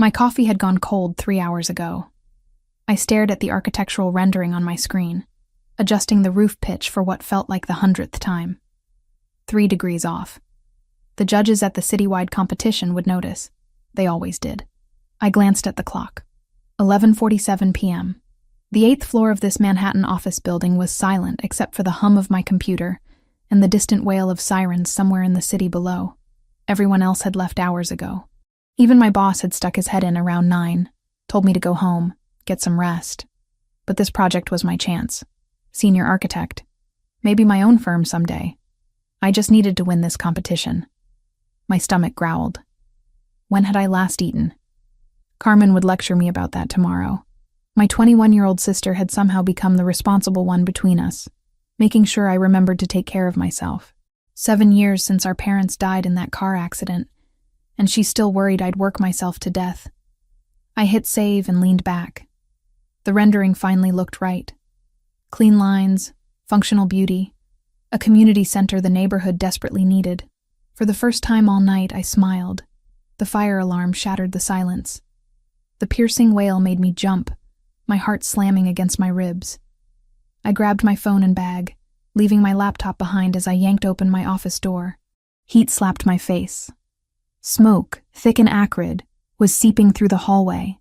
My coffee had gone cold 3 hours ago. I stared at the architectural rendering on my screen, adjusting the roof pitch for what felt like the 100th time. 3 degrees off. The judges at the citywide competition would notice. They always did. I glanced at the clock. 11:47 p.m. The 8th floor of this Manhattan office building was silent except for the hum of my computer and the distant wail of sirens somewhere in the city below. Everyone else had left hours ago. Even my boss had stuck his head in around 9, told me to go home, get some rest. But this project was my chance. Senior architect. Maybe my own firm someday. I just needed to win this competition. My stomach growled. When had I last eaten? Carmen would lecture me about that tomorrow. My 21-year-old sister had somehow become the responsible one between us, making sure I remembered to take care of myself. 7 years since our parents died in that car accident, and she still worried I'd work myself to death. I hit save and leaned back. The rendering finally looked right. Clean lines, functional beauty, a community center the neighborhood desperately needed. For the first time all night, I smiled. The fire alarm shattered the silence. The piercing wail made me jump, my heart slamming against my ribs. I grabbed my phone and bag, leaving my laptop behind as I yanked open my office door. Heat slapped my face. Smoke, thick and acrid, was seeping through the hallway.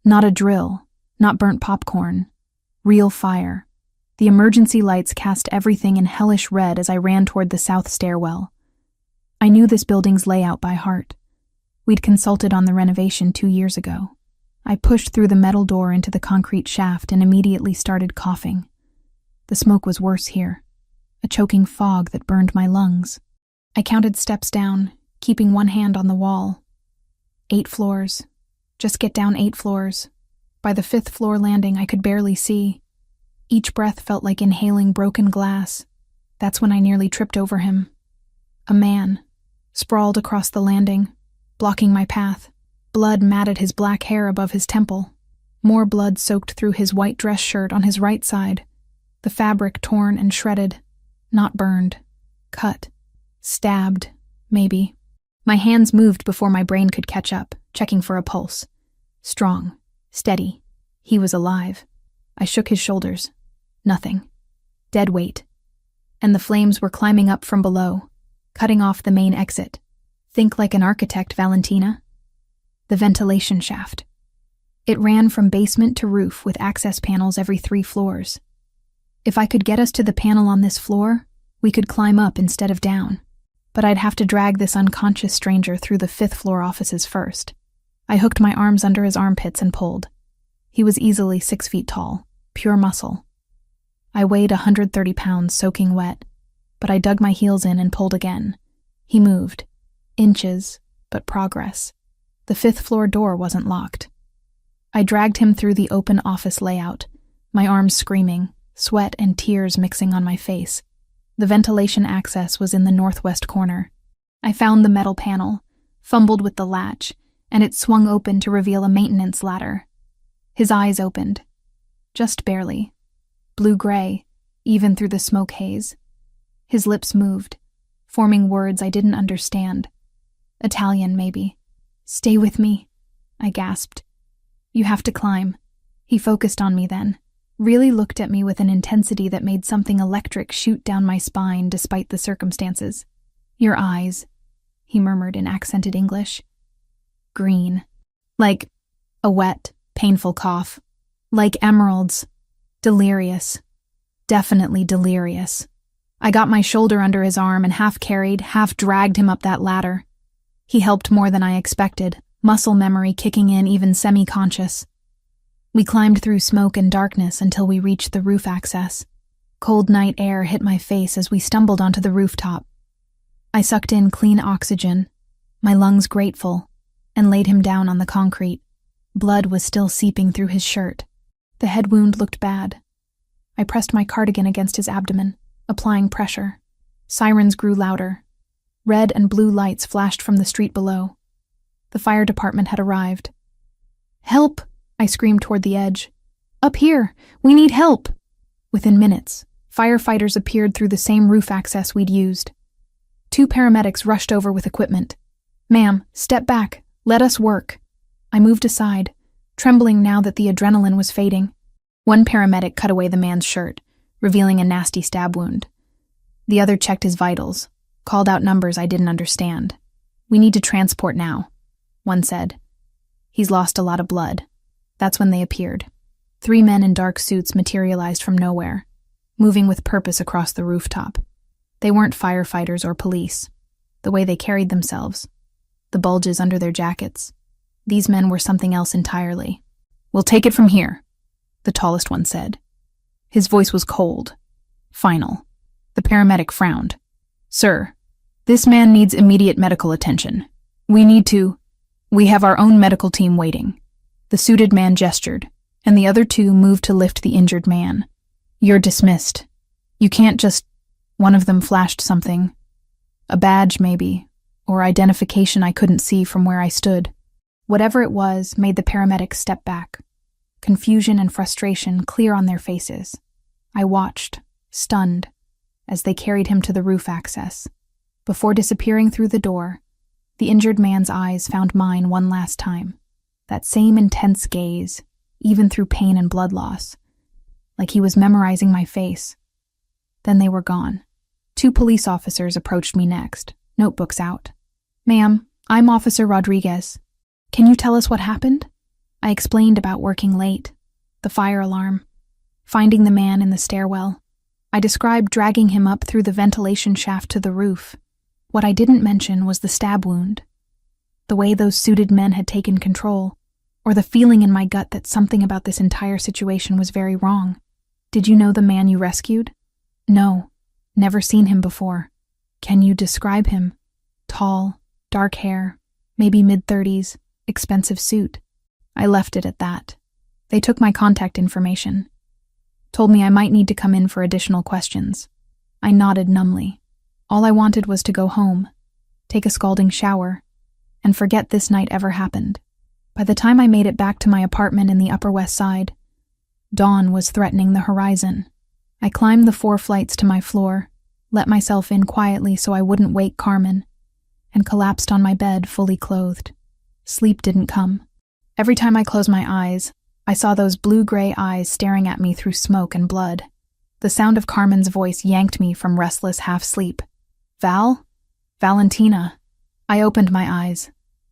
Not a drill, not burnt popcorn. Real fire. The emergency lights cast everything in hellish red as I ran toward the south stairwell. I knew this building's layout by heart. We'd consulted on the renovation 2 years ago. I pushed through the metal door into the concrete shaft and immediately started coughing. The smoke was worse here, a choking fog that burned my lungs. I counted steps down, keeping one hand on the wall. 8 floors. Just get down 8 floors. By the 5th floor landing, I could barely see. Each breath felt like inhaling broken glass. That's when I nearly tripped over him. A man, sprawled across the landing, blocking my path. Blood matted his black hair above his temple. More blood soaked through his white dress shirt on his right side. The fabric torn and shredded. Not burned. Cut. Stabbed, maybe. My hands moved before my brain could catch up, checking for a pulse. Strong. Steady. He was alive. I shook his shoulders. Nothing. Dead weight. And the flames were climbing up from below, cutting off the main exit. Think like an architect, Valentina. The ventilation shaft. It ran from basement to roof with access panels every 3 floors. If I could get us to the panel on this floor, we could climb up instead of down. But I'd have to drag this unconscious stranger through the 5th floor offices first. I hooked my arms under his armpits and pulled. He was easily 6 feet tall, pure muscle. I weighed 130 pounds soaking wet, but I dug my heels in and pulled again. He moved. Inches, but progress. The 5th floor door wasn't locked. I dragged him through the open office layout, my arms screaming, sweat and tears mixing on my face. The ventilation access was in the northwest corner. I found the metal panel, fumbled with the latch, and it swung open to reveal a maintenance ladder. His eyes opened. Just barely. Blue-gray, even through the smoke haze. His lips moved, forming words I didn't understand. Italian, maybe. "Stay with me," I gasped. "You have to climb." He focused on me then, really looked at me with an intensity that made something electric shoot down my spine despite the circumstances. "Your eyes," he murmured in accented English. "Green. Like a wet, painful cough. Like emeralds. Delirious. Definitely delirious." I got my shoulder under his arm and half carried, half dragged him up that ladder. He helped more than I expected, muscle memory kicking in even semi-conscious. We climbed through smoke and darkness until we reached the roof access. Cold night air hit my face as we stumbled onto the rooftop. I sucked in clean oxygen, my lungs grateful, and laid him down on the concrete. Blood was still seeping through his shirt. The head wound looked bad. I pressed my cardigan against his abdomen, applying pressure. Sirens grew louder. Red and blue lights flashed from the street below. The fire department had arrived. "Help!" I screamed toward the edge. "Up here! We need help!" Within minutes, firefighters appeared through the same roof access we'd used. 2 paramedics rushed over with equipment. "Ma'am, step back. Let us work." I moved aside, trembling now that the adrenaline was fading. One paramedic cut away the man's shirt, revealing a nasty stab wound. The other checked his vitals, called out numbers I didn't understand. "We need to transport now," one said. "He's lost a lot of blood." That's when they appeared. 3 men in dark suits materialized from nowhere, moving with purpose across the rooftop. They weren't firefighters or police. The way they carried themselves, the bulges under their jackets. These men were something else entirely. "We'll take it from here," the tallest one said. His voice was cold, final. The paramedic frowned. "Sir, this man needs immediate medical attention. We have our own medical team waiting." The suited man gestured, and the other 2 moved to lift the injured man. "You're dismissed. You can't just—" One of them flashed something. A badge, maybe, or identification I couldn't see from where I stood. Whatever it was made the paramedics step back, confusion and frustration clear on their faces. I watched, stunned, as they carried him to the roof access. Before disappearing through the door, the injured man's eyes found mine one last time. That same intense gaze, even through pain and blood loss, like he was memorizing my face. Then they were gone. 2 police officers approached me next, notebooks out. "Ma'am, I'm Officer Rodriguez. Can you tell us what happened?" I explained about working late, the fire alarm, finding the man in the stairwell. I described dragging him up through the ventilation shaft to the roof. What I didn't mention was the stab wound, the way those suited men had taken control, or the feeling in my gut that something about this entire situation was very wrong. "Did you know the man you rescued?" "No, never seen him before." "Can you describe him?" "Tall, dark hair, maybe mid-30s, expensive suit." I left it at that. They took my contact information, told me I might need to come in for additional questions. I nodded numbly. All I wanted was to go home, take a scalding shower, and forget this night ever happened. By the time I made it back to my apartment in the Upper West Side, dawn was threatening the horizon. I climbed the 4 flights to my floor, let myself in quietly so I wouldn't wake Carmen, and collapsed on my bed fully clothed. Sleep didn't come. Every time I closed my eyes, I saw those blue-gray eyes staring at me through smoke and blood. The sound of Carmen's voice yanked me from restless half-sleep. "Val? Valentina." I opened my eyes.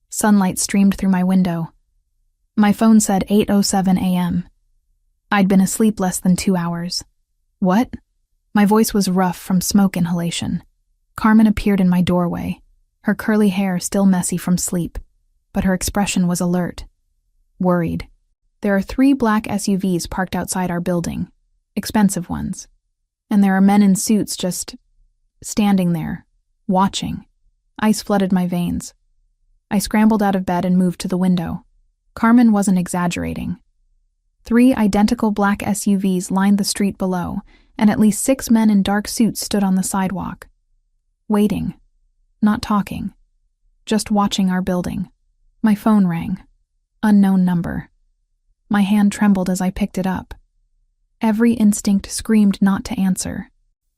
Sunlight streamed through my window. My phone said 8:07 a.m. I'd been asleep less than 2 hours. "What?" My voice was rough from smoke inhalation. Carmen appeared in my doorway, her curly hair still messy from sleep, but her expression was alert, worried. There are 3 black SUVs parked outside our building, expensive ones, and there are men in suits just standing there, watching. Ice flooded my veins. I scrambled out of bed and moved to the window. Carmen wasn't exaggerating. 3 identical black SUVs lined the street below, and at least 6 men in dark suits stood on the sidewalk. Waiting. Not talking. Just watching our building. My phone rang. Unknown number. My hand trembled as I picked it up. Every instinct screamed not to answer,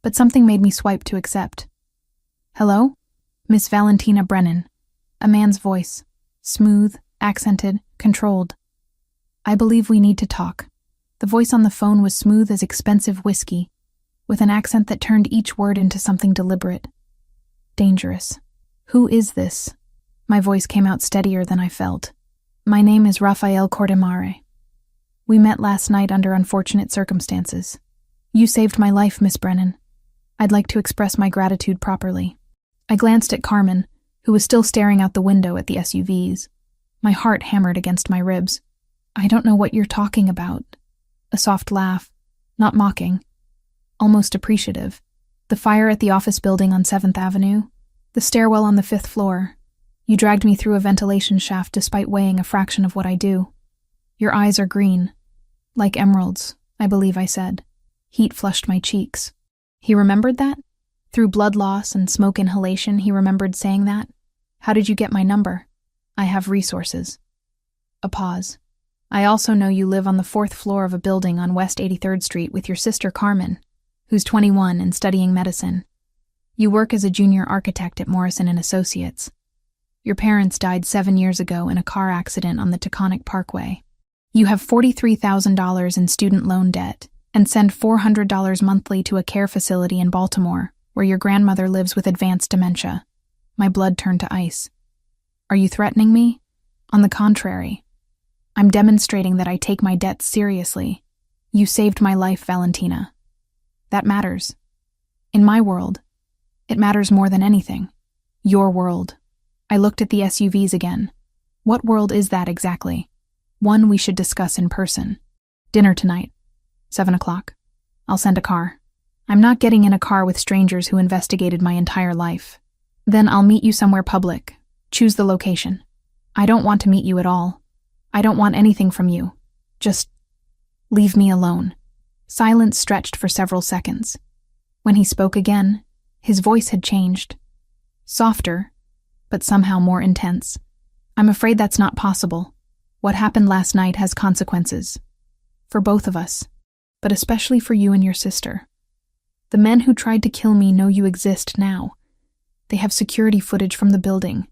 but something made me swipe to accept. "Hello? Miss Valentina Brennan." A man's voice. Smooth, accented, controlled. "I believe we need to talk." The voice on the phone was smooth as expensive whiskey, with an accent that turned each word into something deliberate. Dangerous. "Who is this?" My voice came out steadier than I felt. "My name is Rafael Cordemare. We met last night under unfortunate circumstances. You saved my life, Miss Brennan. I'd like to express my gratitude properly." I glanced at Carmen, who was still staring out the window at the SUVs. My heart hammered against my ribs. "I don't know what you're talking about." A soft laugh, not mocking, almost appreciative. "The fire at the office building on 7th Avenue, the stairwell on the 5th floor. You dragged me through a ventilation shaft despite weighing a fraction of what I do. Your eyes are green, like emeralds, I believe I said." Heat flushed my cheeks. He remembered that? Through blood loss and smoke inhalation, he remembered saying that? "How did you get my number?" "I have resources." A pause. "I also know you live on the 4th floor of a building on West 83rd Street with your sister Carmen, who's 21 and studying medicine. You work as a junior architect at Morrison & Associates. Your parents died 7 years ago in a car accident on the Taconic Parkway. You have $43,000 in student loan debt and send $400 monthly to a care facility in Baltimore, where your grandmother lives with advanced dementia. My blood turned to ice. Are you threatening me? On the contrary. I'm demonstrating that I take my debts seriously. You saved my life, Valentina. That matters. In my world, it matters more than anything. Your world. I looked at the SUVs again. What world is that exactly? One we should discuss in person. Dinner tonight. 7 o'clock. I'll send a car. I'm not getting in a car with strangers who investigated my entire life. Then I'll meet you somewhere public. Choose the location. I don't want to meet you at all. I don't want anything from you. Just leave me alone. Silence stretched for several seconds. When he spoke again, his voice had changed. Softer, but somehow more intense. I'm afraid that's not possible. What happened last night has consequences. For both of us, but especially for you and your sister. The men who tried to kill me know you exist now. They have security footage from the building.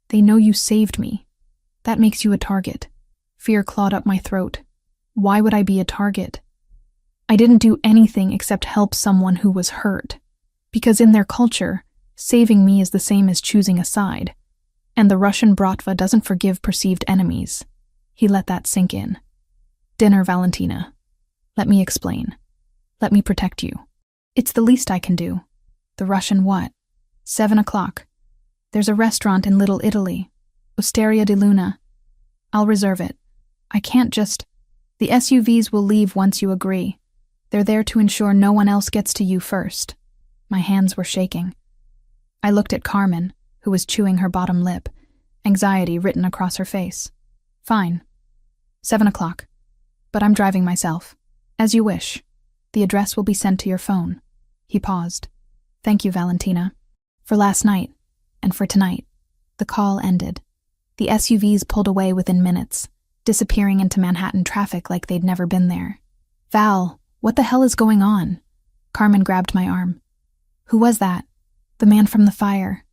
They know you saved me. That makes you a target. Fear clawed up my throat. Why would I be a target? I didn't do anything except help someone who was hurt. Because in their culture, saving me is the same as choosing a side. And the Russian bratva doesn't forgive perceived enemies. He let that sink in. Dinner, Valentina. Let me explain. Let me protect you. It's the least I can do. The Russian what? 7 o'clock. There's a restaurant in Little Italy. Osteria di Luna. I'll reserve it. I can't just... The SUVs will leave once you agree. They're there to ensure no one else gets to you first. My hands were shaking. I looked at Carmen, who was chewing her bottom lip, anxiety written across her face. Fine. 7 o'clock. But I'm driving myself. As you wish. The address will be sent to your phone. He paused. Thank you, Valentina. For last night, and for tonight. The call ended. The SUVs pulled away within minutes, disappearing into Manhattan traffic like they'd never been there. Val, what the hell is going on? Carmen grabbed my arm. Who was that? The man from the fire.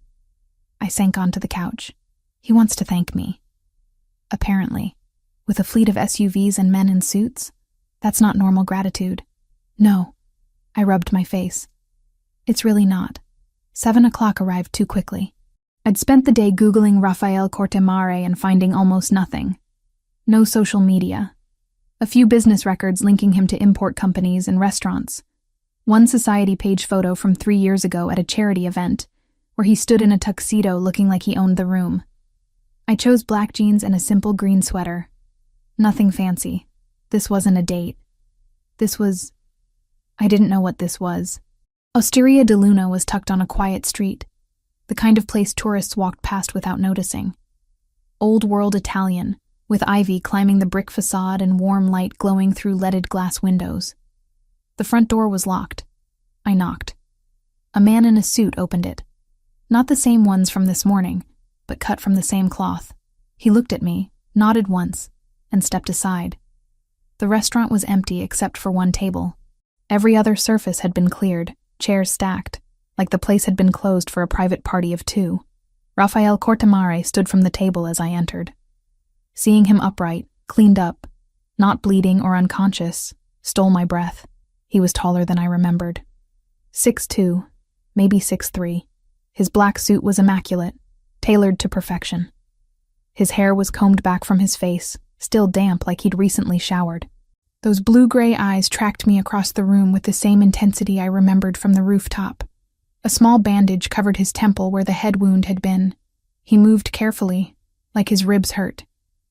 I sank onto the couch. He wants to thank me. Apparently. With a fleet of SUVs and men in suits? That's not normal gratitude. No. I rubbed my face. It's really not. 7 o'clock arrived too quickly. I'd spent the day Googling Rafael Cortemare and finding almost nothing. No social media. A few business records linking him to import companies and restaurants. One society page photo from 3 years ago at a charity event, where he stood in a tuxedo looking like he owned the room. I chose black jeans and a simple green sweater. Nothing fancy. This wasn't a date. This was... I didn't know what this was. Osteria di Luna was tucked on a quiet street, the kind of place tourists walked past without noticing. Old-world Italian, with ivy climbing the brick facade and warm light glowing through leaded glass windows. The front door was locked. I knocked. A man in a suit opened it. Not the same ones from this morning, but cut from the same cloth. He looked at me, nodded once, and stepped aside. The restaurant was empty except for one table. Every other surface had been cleared, chairs stacked, like the place had been closed for a private party of 2. Rafael Cortemare stood from the table as I entered. Seeing him upright, cleaned up, not bleeding or unconscious, stole my breath. He was taller than I remembered. 6'2", maybe 6'3". His black suit was immaculate, tailored to perfection. His hair was combed back from his face, still damp like he'd recently showered. Those blue-gray eyes tracked me across the room with the same intensity I remembered from the rooftop. A small bandage covered his temple where the head wound had been. He moved carefully, like his ribs hurt.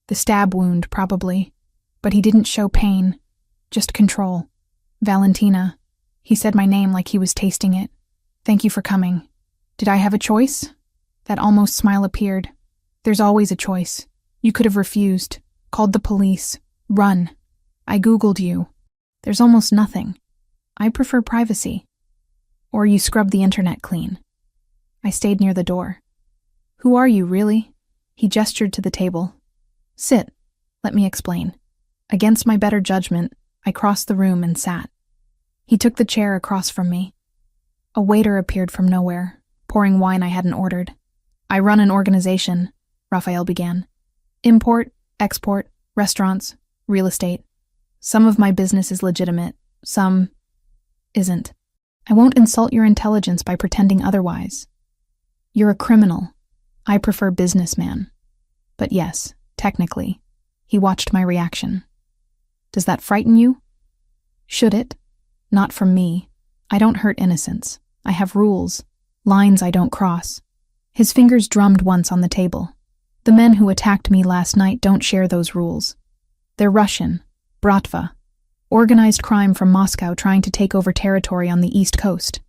The stab wound, probably. But he didn't show pain, just control. Valentina. He said my name like he was tasting it. Thank you for coming. Did I have a choice? That almost smile appeared. There's always a choice. You could have refused, called the police, run. I Googled you. There's almost nothing. I prefer privacy. Or you scrub the internet clean. I stayed near the door. Who are you, really? He gestured to the table. Sit. Let me explain. Against my better judgment, I crossed the room and sat. He took the chair across from me. A waiter appeared from nowhere, pouring wine I hadn't ordered. I run an organization, Raphael began. Import, export, restaurants, real estate. Some of my business is legitimate, some isn't. I won't insult your intelligence by pretending otherwise. You're a criminal. I prefer businessman. But yes, technically. He watched my reaction. Does that frighten you? Should it? Not from me. I don't hurt innocents. I have rules, lines I don't cross. His fingers drummed once on the table. The men who attacked me last night don't share those rules. They're Russian, Bratva, organized crime from Moscow trying to take over territory on the East Coast.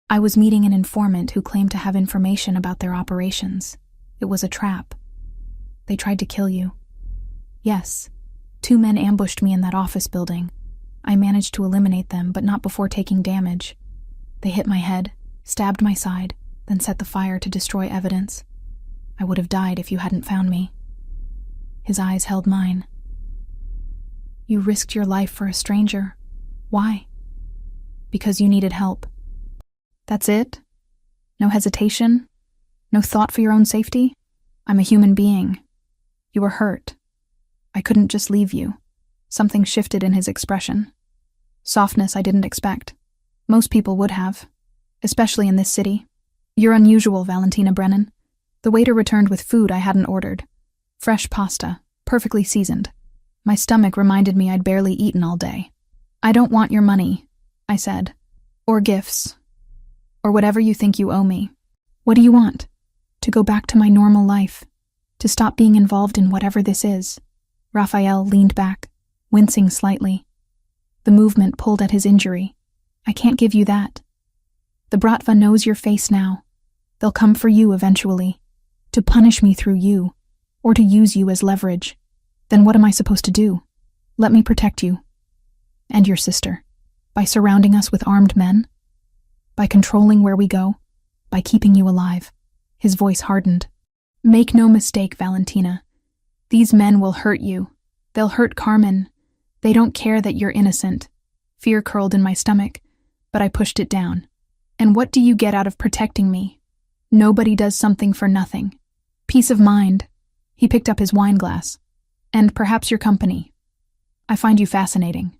I was meeting an informant who claimed to have information about their operations. It was a trap. They tried to kill you. Yes, 2 men ambushed me in that office building. I managed to eliminate them, but not before taking damage. They hit my head, stabbed my side, then set the fire to destroy evidence. I would have died if you hadn't found me. His eyes held mine. You risked your life for a stranger. Why? Because you needed help. That's it? No hesitation? No thought for your own safety? I'm a human being. You were hurt. I couldn't just leave you. Something shifted in his expression. Softness I didn't expect. Most people would have, especially in this city. You're unusual, Valentina Brennan. The waiter returned with food I hadn't ordered. Fresh pasta, perfectly seasoned. My stomach reminded me I'd barely eaten all day. I don't want your money, I said. Or gifts. Or whatever you think you owe me. What do you want? To go back to my normal life. To stop being involved in whatever this is. Raphael leaned back, wincing slightly. The movement pulled at his injury. I can't give you that. The Bratva knows your face now. They'll come for you eventually. To punish me through you. Or to use you as leverage. Then what am I supposed to do? Let me protect you. And your sister. By surrounding us with armed men? By controlling where we go? By keeping you alive? His voice hardened. Make no mistake, Valentina. These men will hurt you. They'll hurt Carmen. They don't care that you're innocent. Fear curled in my stomach, but I pushed it down. And what do you get out of protecting me? Nobody does something for nothing. Peace of mind. He picked up his wine glass. And perhaps your company. I find you fascinating.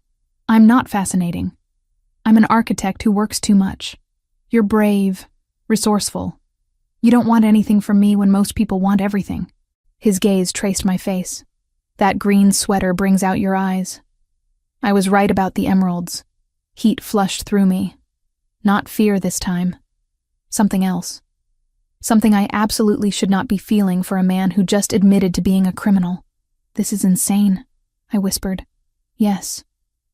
I'm not fascinating. I'm an architect who works too much. You're brave, resourceful. You don't want anything from me when most people want everything. His gaze traced my face. That green sweater brings out your eyes. I was right about the emeralds. Heat flushed through me. Not fear this time. Something else. Something I absolutely should not be feeling for a man who just admitted to being a criminal. This is insane, I whispered. Yes,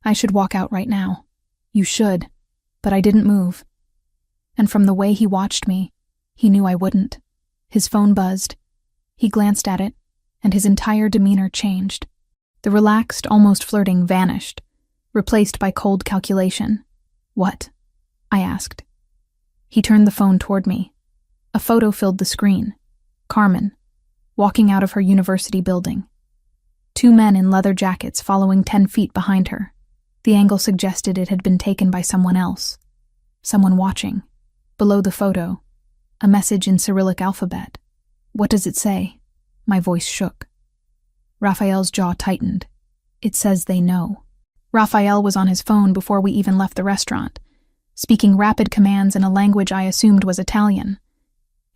I should walk out right now. You should, but I didn't move. And from the way he watched me, he knew I wouldn't. His phone buzzed. He glanced at it, and his entire demeanor changed. The relaxed, almost flirting vanished, replaced by cold calculation. What? I asked. He turned the phone toward me. A photo filled the screen. Carmen, walking out of her university building. 2 men in leather jackets following 10 feet behind her. The angle suggested it had been taken by someone else. Someone watching. Below the photo, a message in Cyrillic alphabet. What does it say? My voice shook. Raphael's jaw tightened. It says they know. Raphael was on his phone before we even left the restaurant, speaking rapid commands in a language I assumed was Italian.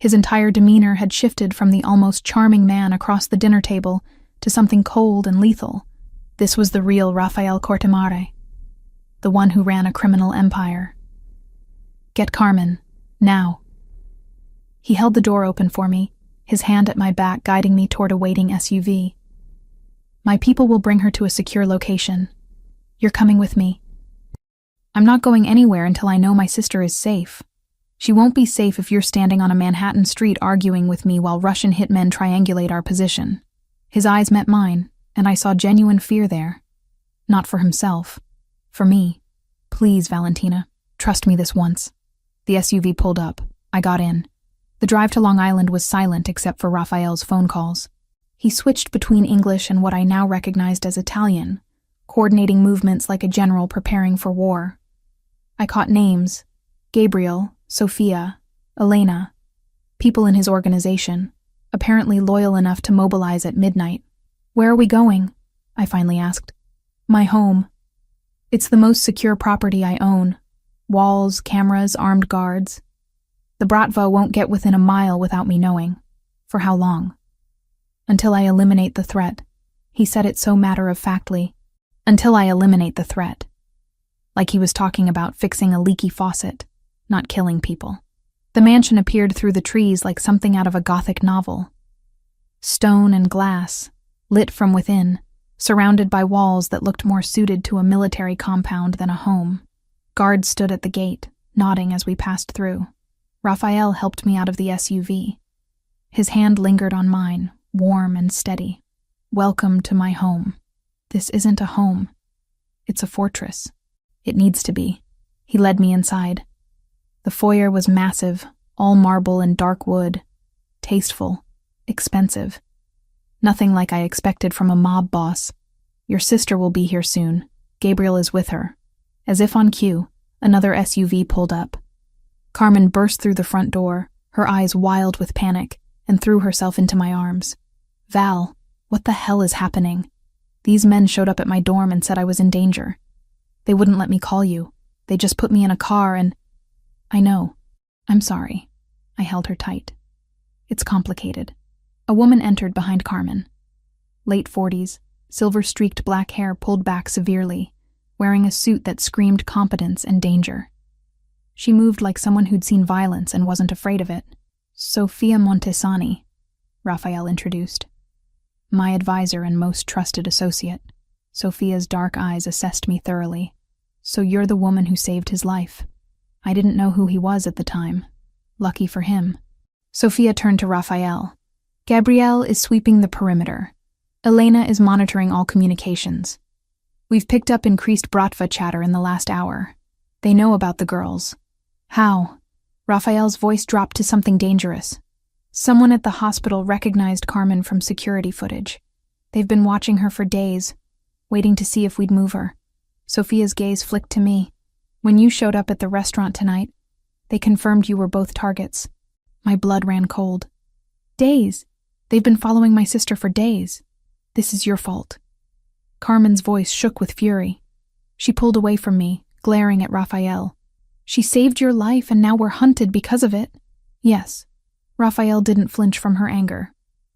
His entire demeanor had shifted from the almost charming man across the dinner table to something cold and lethal. This was the real Raphael Cortemare, the one who ran a criminal empire. Get Carmen, now. He held the door open for me, his hand at my back guiding me toward a waiting SUV. My people will bring her to a secure location. You're coming with me. I'm not going anywhere until I know my sister is safe. She won't be safe if you're standing on a Manhattan street arguing with me while Russian hitmen triangulate our position. His eyes met mine, and I saw genuine fear there. Not for himself. For me. Please, Valentina, trust me this once. The SUV pulled up. I got in. The drive to Long Island was silent except for Raphael's phone calls. He switched between English and what I now recognized as Italian, coordinating movements like a general preparing for war. I caught names: Gabriel, Sophia, Elena, People in his organization, apparently loyal enough to mobilize at midnight. "Where are we going?" I finally asked. "My home. It's the most secure property I own. Walls, cameras, armed guards. The Bratva won't get within a mile without me knowing. For how long?" "Until I eliminate the threat." He said it so matter-of-factly. "Until I eliminate the threat." Like he was talking about fixing a leaky faucet, not killing people. The mansion appeared through the trees like something out of a Gothic novel. Stone and glass, lit from within, surrounded by walls that looked more suited to a military compound than a home. Guards stood at the gate, nodding as we passed through. Raphael helped me out of the SUV. His hand lingered on mine, warm and steady. "Welcome to my home. This isn't a home. It's a fortress. It needs to be." He led me inside. The foyer was massive, all marble and dark wood. Tasteful, expensive. Nothing like I expected from a mob boss. "Your sister will be here soon. Gabriel is with her." As if on cue, another SUV pulled up. Carmen burst through the front door, her eyes wild with panic, and threw herself into my arms. "Val, what the hell is happening? These men showed up at my dorm and said I was in danger. They wouldn't let me call you. They just put me in a car and—" "I know. I'm sorry." I held her tight. "It's complicated." A woman entered behind Carmen. Late 40s, silver-streaked black hair pulled back severely, wearing a suit that screamed competence and danger. She moved like someone who'd seen violence and wasn't afraid of it. "Sofia Montesani," Raphael introduced. "My advisor and most trusted associate." Sophia's dark eyes assessed me thoroughly. "So you're the woman who saved his life." I didn't know who he was at the time. Lucky for him. Sophia turned to Raphael. "Gabrielle is sweeping the perimeter. Elena is monitoring all communications. We've picked up increased Bratva chatter in the last hour. They know about the girls." "How?" Raphael's voice dropped to something dangerous. "Someone at the hospital recognized Carmen from security footage. They've been watching her for days, waiting to see if we'd move her." Sophia's gaze flicked to me. "When you showed up at the restaurant tonight, they confirmed you were both targets." My blood ran cold. "Days? They've been following my sister for days. This is your fault." Carmen's voice shook with fury. She pulled away from me, glaring at Raphael. "She saved your life and now we're hunted because of it." "Yes." Raphael didn't flinch from her anger.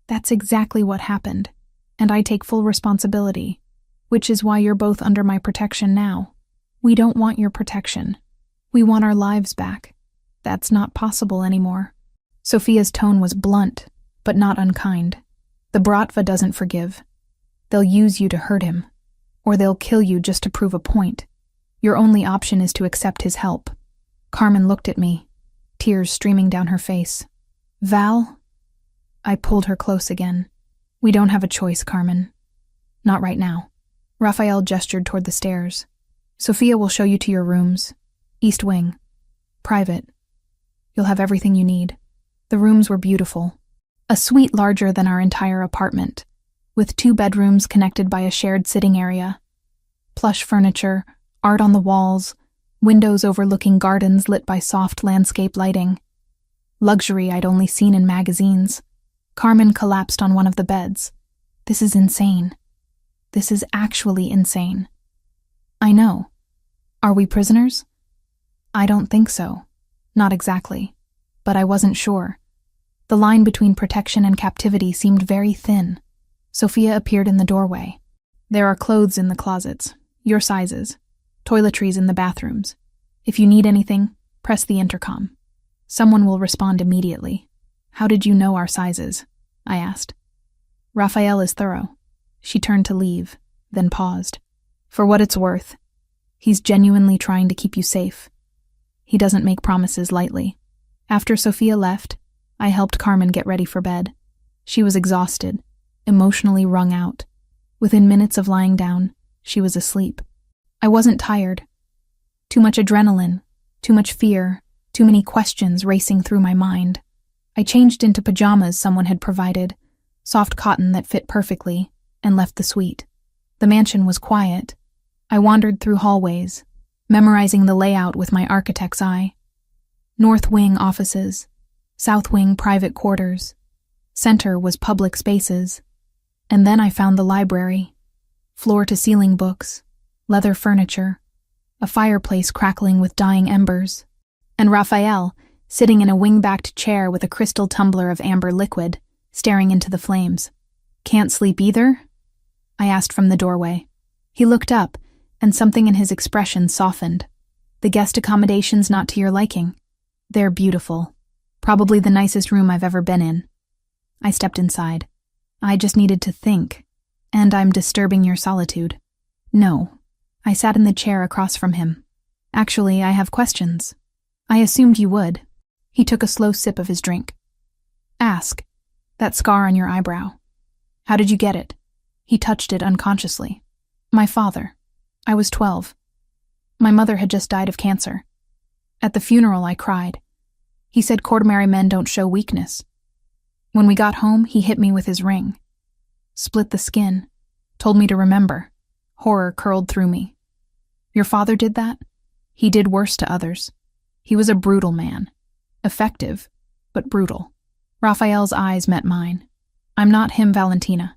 "That's exactly what happened, and I take full responsibility, which is why you're both under my protection now. We don't want your protection. We want our lives back. That's not possible anymore." Sophia's tone was blunt, but not unkind. "The Bratva doesn't forgive. They'll use you to hurt him, or they'll kill you just to prove a point. Your only option is to accept his help." Carmen looked at me, tears streaming down her face. "Val?" I pulled her close again. "We don't have a choice, Carmen. Not right now." Raphael gestured toward the stairs. "Sophia will show you to your rooms. East wing. Private. You'll have everything you need." The rooms were beautiful. A suite larger than our entire apartment, with 2 bedrooms connected by a shared sitting area. Plush furniture, art on the walls, windows overlooking gardens lit by soft landscape lighting. Luxury I'd only seen in magazines. Carmen collapsed on one of the beds. "This is insane. This is actually insane." "I know. Are we prisoners?" "I don't think so. Not exactly. But I wasn't sure. The line between protection and captivity seemed very thin." Sophia appeared in the doorway. "There are clothes in the closets, your sizes, toiletries in the bathrooms. If you need anything, press the intercom. Someone will respond immediately." "How did you know our sizes?" I asked. "Raphael is thorough." She turned to leave, then paused. "For what it's worth, he's genuinely trying to keep you safe. He doesn't make promises lightly." After Sophia left, I helped Carmen get ready for bed. She was exhausted, emotionally wrung out. Within minutes of lying down, she was asleep. I wasn't tired. Too much adrenaline, too much fear, too many questions racing through my mind. I changed into pajamas someone had provided, soft cotton that fit perfectly, and left the suite. The mansion was quiet. I wandered through hallways, memorizing the layout with my architect's eye. North wing offices, South wing, private quarters. Center was public spaces. And then I found the library. Floor-to-ceiling books, leather furniture, a fireplace crackling with dying embers, and Raphael, sitting in a wing-backed chair with a crystal tumbler of amber liquid, staring into the flames. "Can't sleep either?" I asked from the doorway. He looked up, and something in his expression softened. "The guest accommodation's not to your liking. They're beautiful. Probably the nicest room I've ever been in." I stepped inside. "I just needed to think. And I'm disturbing your solitude." "No." I sat in the chair across from him. "Actually, I have questions. I assumed you would." He took a slow sip of his drink. "Ask. That scar on your eyebrow. How did you get it?" He touched it unconsciously. "My father. I was 12. My mother had just died of cancer. At the funeral, I cried. He said courtmary men don't show weakness. When we got home, he hit me with his ring. Split the skin. Told me to remember. Horror curled through me. Your father did that? He did worse to others. He was a brutal man. Effective, but brutal." Raphael's eyes met mine. "I'm not him, Valentina.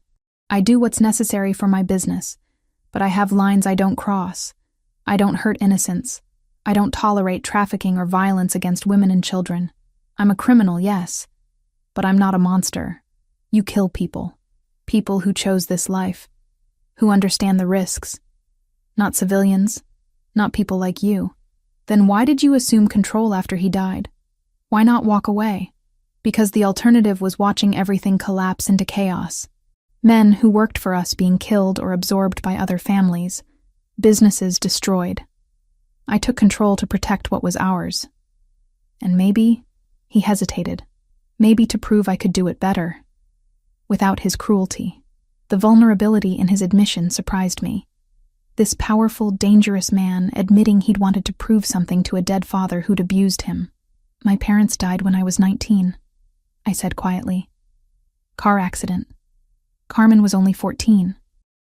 I do what's necessary for my business, but I have lines I don't cross. I don't hurt innocents. I don't tolerate trafficking or violence against women and children. I'm a criminal, yes, but I'm not a monster. You kill people. People who chose this life, who understand the risks. Not civilians, not people like you. Then why did you assume control after he died? Why not walk away? Because the alternative was watching everything collapse into chaos. Men who worked for us being killed or absorbed by other families. Businesses destroyed. I took control to protect what was ours. And maybe," he hesitated, "maybe to prove I could do it better. Without his cruelty." The vulnerability in his admission surprised me. This powerful, dangerous man admitting he'd wanted to prove something to a dead father who'd abused him. "My parents died when I was 19, I said quietly. "Car accident. Carmen was only 14.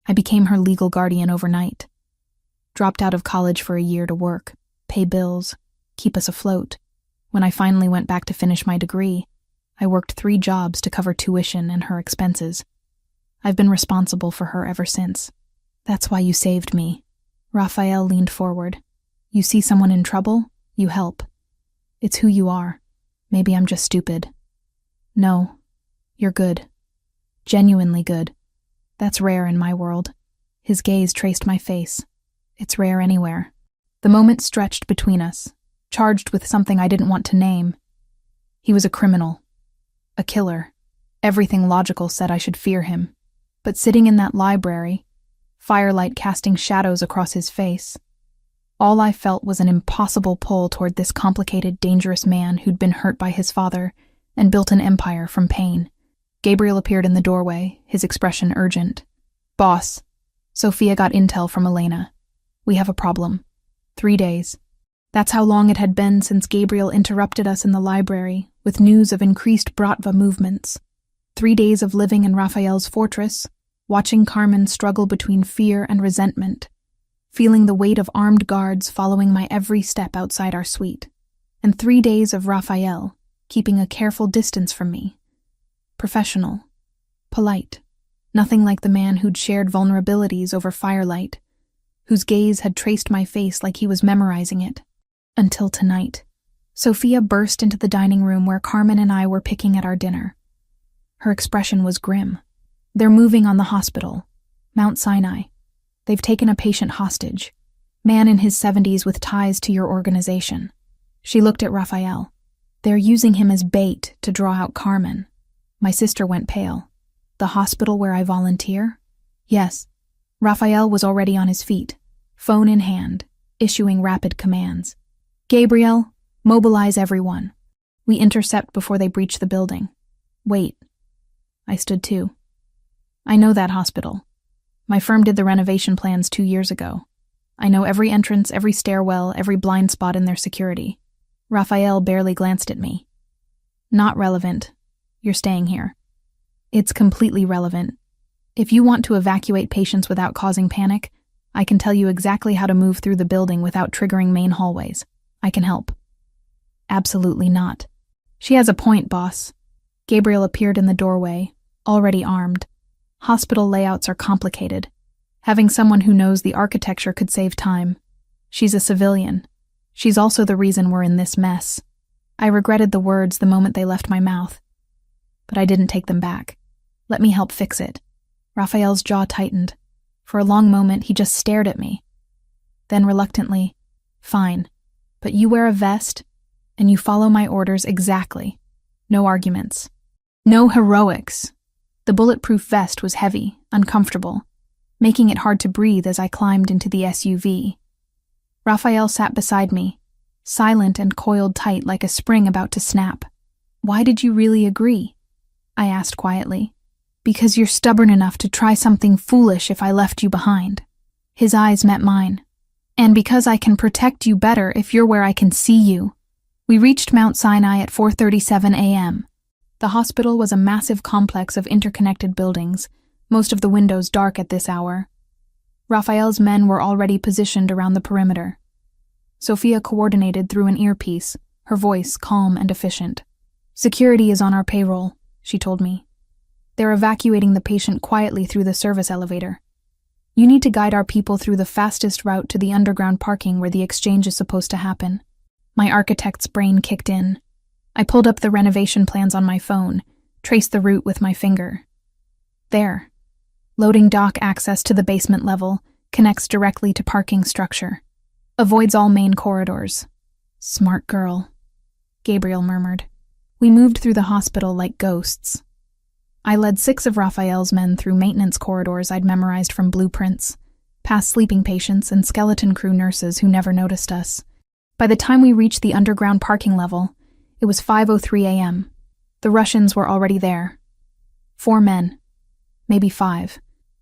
I became her legal guardian overnight. Dropped out of college for a year to work, pay bills, keep us afloat. When I finally went back to finish my degree, I worked 3 jobs to cover tuition and her expenses. I've been responsible for her ever since." "That's why you saved me." Raphael leaned forward. "You see someone in trouble, you help. It's who you are. Maybe I'm just stupid." "No, you're good. Genuinely good. That's rare in my world." His gaze traced my face. "It's rare anywhere." The moment stretched between us, charged with something I didn't want to name. He was a criminal. A killer. Everything logical said I should fear him. But sitting in that library, firelight casting shadows across his face, all I felt was an impossible pull toward this complicated, dangerous man who'd been hurt by his father and built an empire from pain. Gabriel appeared in the doorway, his expression urgent. "Boss, Sophia got intel from Elena. We have a problem. 3 days." That's how long it had been since Gabriel interrupted us in the library with news of increased Bratva movements. 3 days of living in Raphael's fortress, watching Carmen struggle between fear and resentment, feeling the weight of armed guards following my every step outside our suite, and 3 days of Raphael keeping a careful distance from me. Professional, polite, nothing like the man who'd shared vulnerabilities over firelight, whose gaze had traced my face like he was memorizing it. Until tonight. Sophia burst into the dining room where Carmen and I were picking at our dinner. Her expression was grim. "They're moving on the hospital. Mount Sinai. They've taken a patient hostage. Man in his 70s with ties to your organization." She looked at Raphael. "They're using him as bait to draw out Carmen." My sister went pale. "The hospital where I volunteer?" "Yes." Raphael was already on his feet, phone in hand, issuing rapid commands. "Gabriel, mobilize everyone. We intercept before they breach the building." "Wait." I stood too. "I know that hospital. My firm did the renovation plans 2 years ago. I know every entrance, every stairwell, every blind spot in their security." Raphael barely glanced at me. "Not relevant. You're staying here." "It's completely relevant. If you want to evacuate patients without causing panic, I can tell you exactly how to move through the building without triggering main hallways. I can help." "Absolutely not." She has a point, boss. Gabriel appeared in the doorway, already armed. Hospital layouts are complicated. Having someone who knows the architecture could save time. She's a civilian. She's also the reason we're in this mess. I regretted the words the moment they left my mouth. But I didn't take them back. Let me help fix it. Raphael's jaw tightened. For a long moment, he just stared at me. Then reluctantly, fine, but you wear a vest, and you follow my orders exactly. No arguments. No heroics. The bulletproof vest was heavy, uncomfortable, making it hard to breathe as I climbed into the SUV. Raphael sat beside me, silent and coiled tight like a spring about to snap. Why did you really agree? I asked quietly. Because you're stubborn enough to try something foolish if I left you behind. His eyes met mine. And because I can protect you better if you're where I can see you. We reached Mount Sinai at 4:37 a.m. The hospital was a massive complex of interconnected buildings, most of the windows dark at this hour. Raphael's men were already positioned around the perimeter. Sophia coordinated through an earpiece, her voice calm and efficient. Security is on our payroll, she told me. They're evacuating the patient quietly through the service elevator. You need to guide our people through the fastest route to the underground parking where the exchange is supposed to happen. My architect's brain kicked in. I pulled up the renovation plans on my phone, traced the route with my finger. There. Loading dock access to the basement level, connects directly to parking structure. Avoids all main corridors. Smart girl, Gabriel murmured. We moved through the hospital like ghosts. I led 6 of Raphael's men through maintenance corridors I'd memorized from blueprints, past sleeping patients and skeleton crew nurses who never noticed us. By the time we reached the underground parking level, it was 5:03 a.m. The Russians were already there. 4 men. Maybe 5.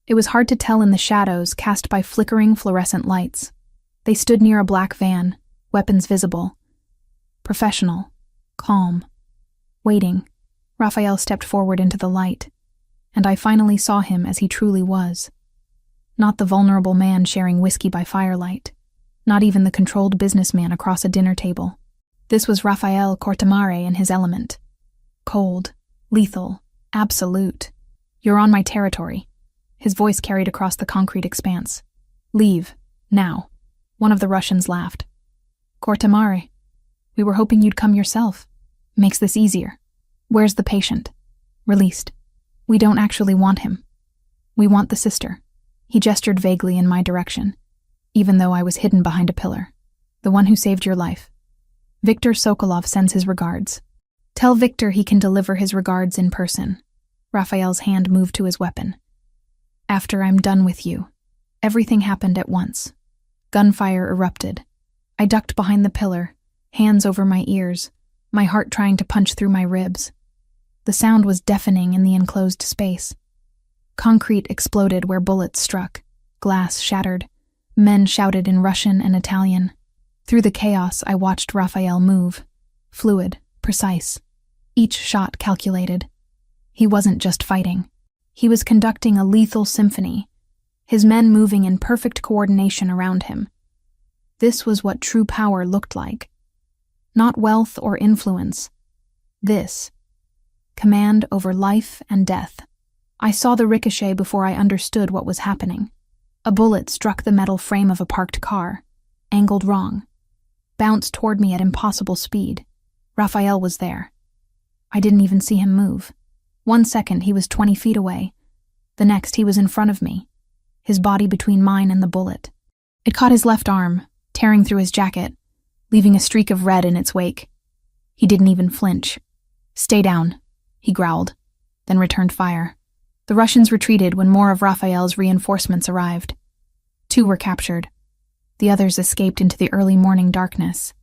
It was hard to tell in the shadows cast by flickering fluorescent lights. They stood near a black van, weapons visible. Professional. Calm. Waiting. Raphael stepped forward into the light, and I finally saw him as he truly was. Not the vulnerable man sharing whiskey by firelight. Not even the controlled businessman across a dinner table. This was Raphael Cortamare in his element. Cold, lethal, absolute. You're on my territory. His voice carried across the concrete expanse. Leave, now. One of the Russians laughed. Cortamare, we were hoping you'd come yourself. Makes this easier. Where's the patient? Released. We don't actually want him. We want the sister. He gestured vaguely in my direction, even though I was hidden behind a pillar. The one who saved your life. Viktor Sokolov sends his regards. Tell Viktor he can deliver his regards in person. Raphael's hand moved to his weapon. After I'm done with you. Everything happened at once. Gunfire erupted. I ducked behind the pillar, hands over my ears, my heart trying to punch through my ribs. The sound was deafening in the enclosed space. Concrete exploded where bullets struck. Glass shattered. Men shouted in Russian and Italian. Through the chaos, I watched Raphael move. Fluid, precise. Each shot calculated. He wasn't just fighting. He was conducting a lethal symphony, his men moving in perfect coordination around him. This was what true power looked like. Not wealth or influence. This. Command over life and death. I saw the ricochet before I understood what was happening. A bullet struck the metal frame of a parked car, angled wrong, bounced toward me at impossible speed. Raphael was there. I didn't even see him move. 1 second he was 20 feet away. The next he was in front of me, his body between mine and the bullet. It caught his left arm, tearing through his jacket, leaving a streak of red in its wake. He didn't even flinch. Stay down, he growled, then returned fire. The Russians retreated when more of Raphael's reinforcements arrived. 2 were captured. The others escaped into the early morning darkness.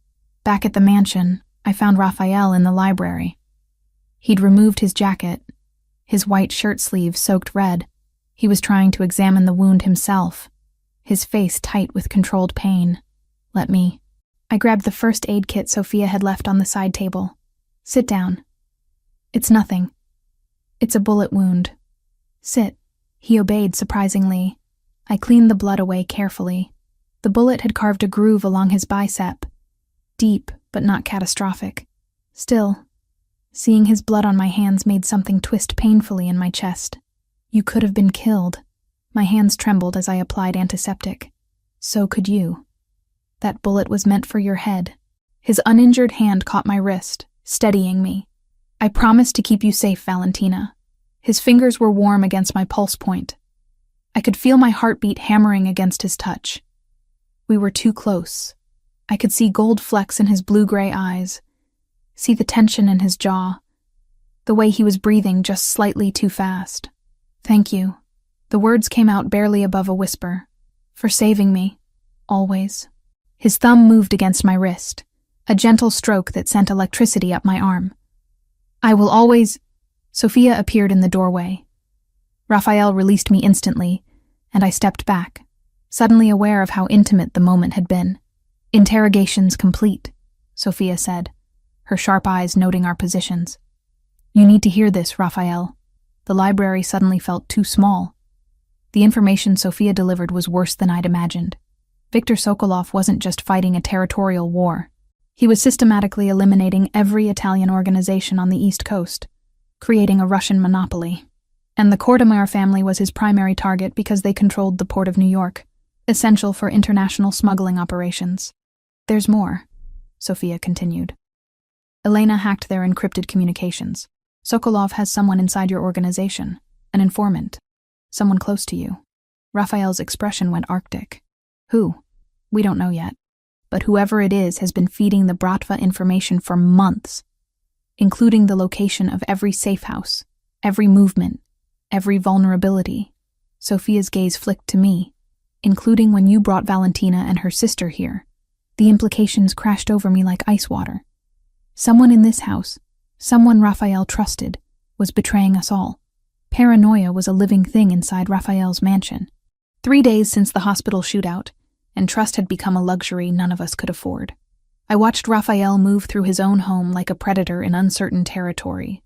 Back at the mansion, I found Raphael in the library. He'd removed his jacket, his white shirt sleeves soaked red. He was trying to examine the wound himself, his face tight with controlled pain. Let me. I grabbed the first aid kit Sophia had left on the side table. Sit down. It's nothing. It's a bullet wound. Sit. He obeyed surprisingly. I cleaned the blood away carefully. The bullet had carved a groove along his bicep. Deep, but not catastrophic. Still, Seeing his blood on my hands made something twist painfully in my chest. You could have been killed. My hands trembled as I applied antiseptic. So could you. That bullet was meant for your head. His uninjured hand caught my wrist, steadying me. I promised to keep you safe, Valentina. His fingers were warm against my pulse point. I could feel my heartbeat hammering against his touch. We were too close. I could see gold flecks in his blue-gray eyes, see the tension in his jaw, the way he was breathing just slightly too fast. Thank you. The words came out barely above a whisper. For saving me. Always. His thumb moved against my wrist, a gentle stroke that sent electricity up my arm. I will always... Sophia appeared in the doorway. Raphael released me instantly, and I stepped back, suddenly aware of how intimate the moment had been. Interrogations complete, Sophia said, her sharp eyes noting our positions. You need to hear this, Raphael. The library suddenly felt too small. The information Sophia delivered was worse than I'd imagined. Viktor Sokolov wasn't just fighting a territorial war. He was systematically eliminating every Italian organization on the East Coast, creating a Russian monopoly. And the Kortemar family was his primary target because they controlled the port of New York, essential for international smuggling operations. There's more, Sophia continued. Elena hacked their encrypted communications. Sokolov has someone inside your organization, an informant, someone close to you. Raphael's expression went arctic. Who? We don't know yet. But whoever it is has been feeding the Bratva information for months, including the location of every safe house, every movement, every vulnerability. Sophia's gaze flicked to me, including when you brought Valentina and her sister here. The implications crashed over me like ice water. Someone in this house, someone Raphael trusted, was betraying us all. Paranoia was a living thing inside Raphael's mansion. 3 days since the hospital shootout, and trust had become a luxury none of us could afford. I watched Raphael move through his own home like a predator in uncertain territory,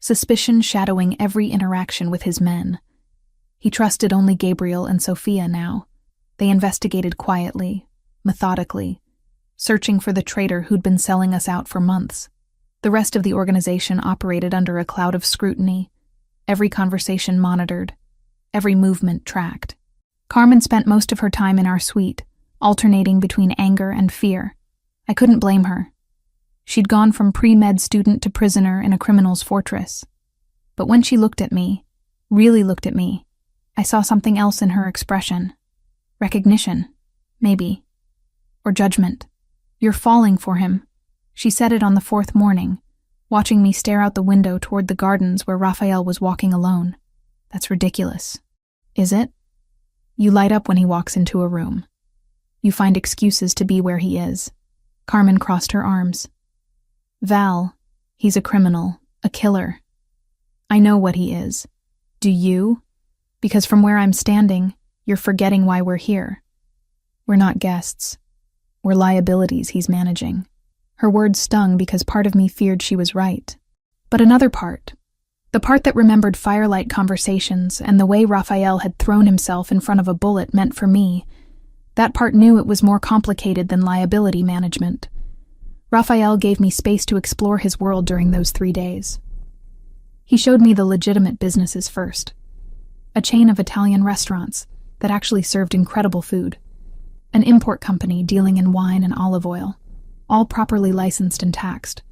suspicion shadowing every interaction with his men. He trusted only Gabriel and Sophia now. They investigated quietly, methodically, searching for the traitor who'd been selling us out for months. The rest of the organization operated under a cloud of scrutiny, every conversation monitored, every movement tracked. Carmen spent most of her time in our suite, alternating between anger and fear. I couldn't blame her. She'd gone from pre-med student to prisoner in a criminal's fortress. But when she looked at me, really looked at me, I saw something else in her expression. Recognition, maybe. Or judgment. You're falling for him. She said it on the 4th morning, watching me stare out the window toward the gardens where Raphael was walking alone. That's ridiculous. Is it? You light up when he walks into a room. You find excuses to be where he is. Carmen crossed her arms. Val, he's a criminal, a killer. I know what he is. Do you? Because from where I'm standing, you're forgetting why we're here. We're not guests. We're liabilities he's managing. Her words stung because part of me feared she was right. But another part, the part that remembered firelight conversations and the way Raphael had thrown himself in front of a bullet meant for me, that part knew it was more complicated than liability management. Raphael gave me space to explore his world during those 3 days. He showed me the legitimate businesses first. A chain of Italian restaurants that actually served incredible food. An import company dealing in wine and olive oil, all properly licensed and taxed.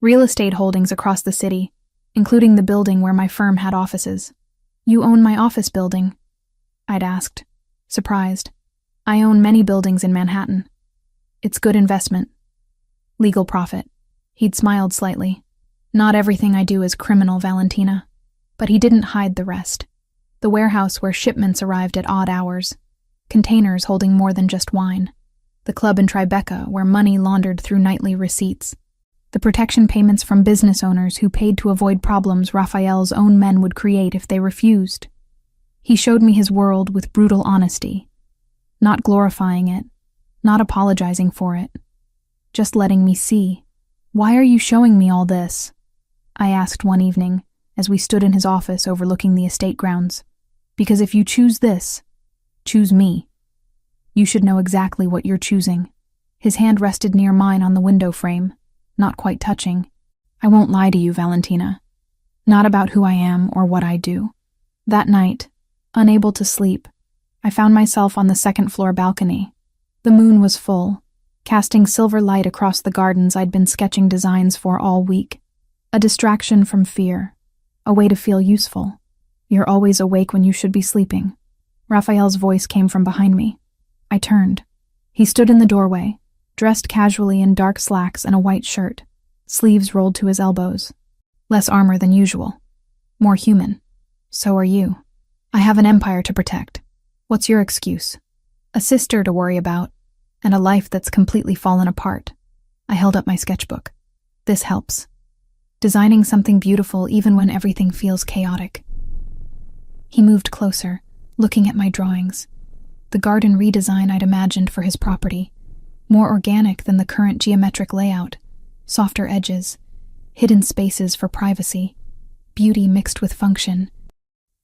Real estate holdings across the city, including the building where my firm had offices. You own my office building? I'd asked, surprised. I own many buildings in Manhattan. It's good investment. Legal profit. He'd smiled slightly. Not everything I do is criminal, Valentina. But he didn't hide the rest. The warehouse where shipments arrived at odd hours. Containers holding more than just wine. The club in Tribeca where money laundered through nightly receipts. The protection payments from business owners who paid to avoid problems Raphael's own men would create if they refused. He showed me his world with brutal honesty. Not glorifying it, not apologizing for it. Just letting me see. Why are you showing me all this? I asked one evening, as we stood in his office overlooking the estate grounds. Because if you choose this, choose me. You should know exactly what you're choosing. His hand rested near mine on the window frame, not quite touching. I won't lie to you, Valentina. Not about who I am or what I do. That night, unable to sleep, I found myself on the second-floor balcony. The moon was full, casting silver light across the gardens I'd been sketching designs for all week. A distraction from fear, a way to feel useful. You're always awake when you should be sleeping. Raphael's voice came from behind me. I turned. He stood in the doorway, dressed casually in dark slacks and a white shirt, sleeves rolled to his elbows. Less armor than usual. More human. So are you. I have an empire to protect. What's your excuse? A sister to worry about, and a life that's completely fallen apart. I held up my sketchbook. This helps. Designing something beautiful even when everything feels chaotic. He moved closer, looking at my drawings. The garden redesign I'd imagined for his property. More organic than the current geometric layout. Softer edges. Hidden spaces for privacy. Beauty mixed with function.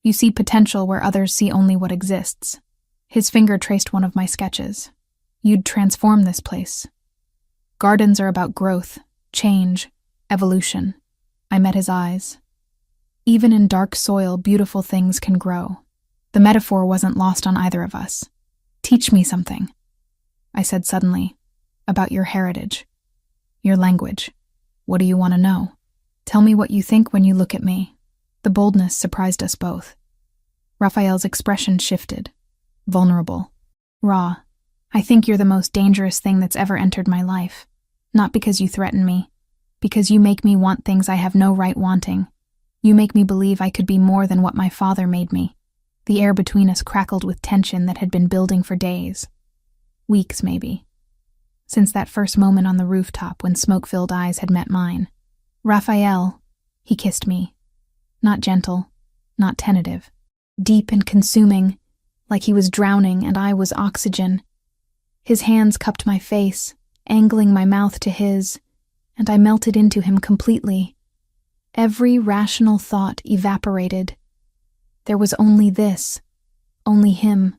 You see potential where others see only what exists. His finger traced one of my sketches. You'd transform this place. Gardens are about growth, change, evolution. I met his eyes. Even in dark soil, beautiful things can grow. The metaphor wasn't lost on either of us. Teach me something, I said suddenly, about your heritage, your language. What do you want to know? Tell me what you think when you look at me. The boldness surprised us both. Raphael's expression shifted. Vulnerable. Raw. I think you're the most dangerous thing that's ever entered my life. Not because you threaten me. Because you make me want things I have no right wanting. You make me believe I could be more than what my father made me. The air between us crackled with tension that had been building for days. Weeks, maybe. Since that first moment on the rooftop when smoke-filled eyes had met mine. Raphael, he kissed me. Not gentle, not tentative. Deep and consuming, like he was drowning and I was oxygen. His hands cupped my face, angling my mouth to his, and I melted into him completely. Every rational thought evaporated. There was only this, only him,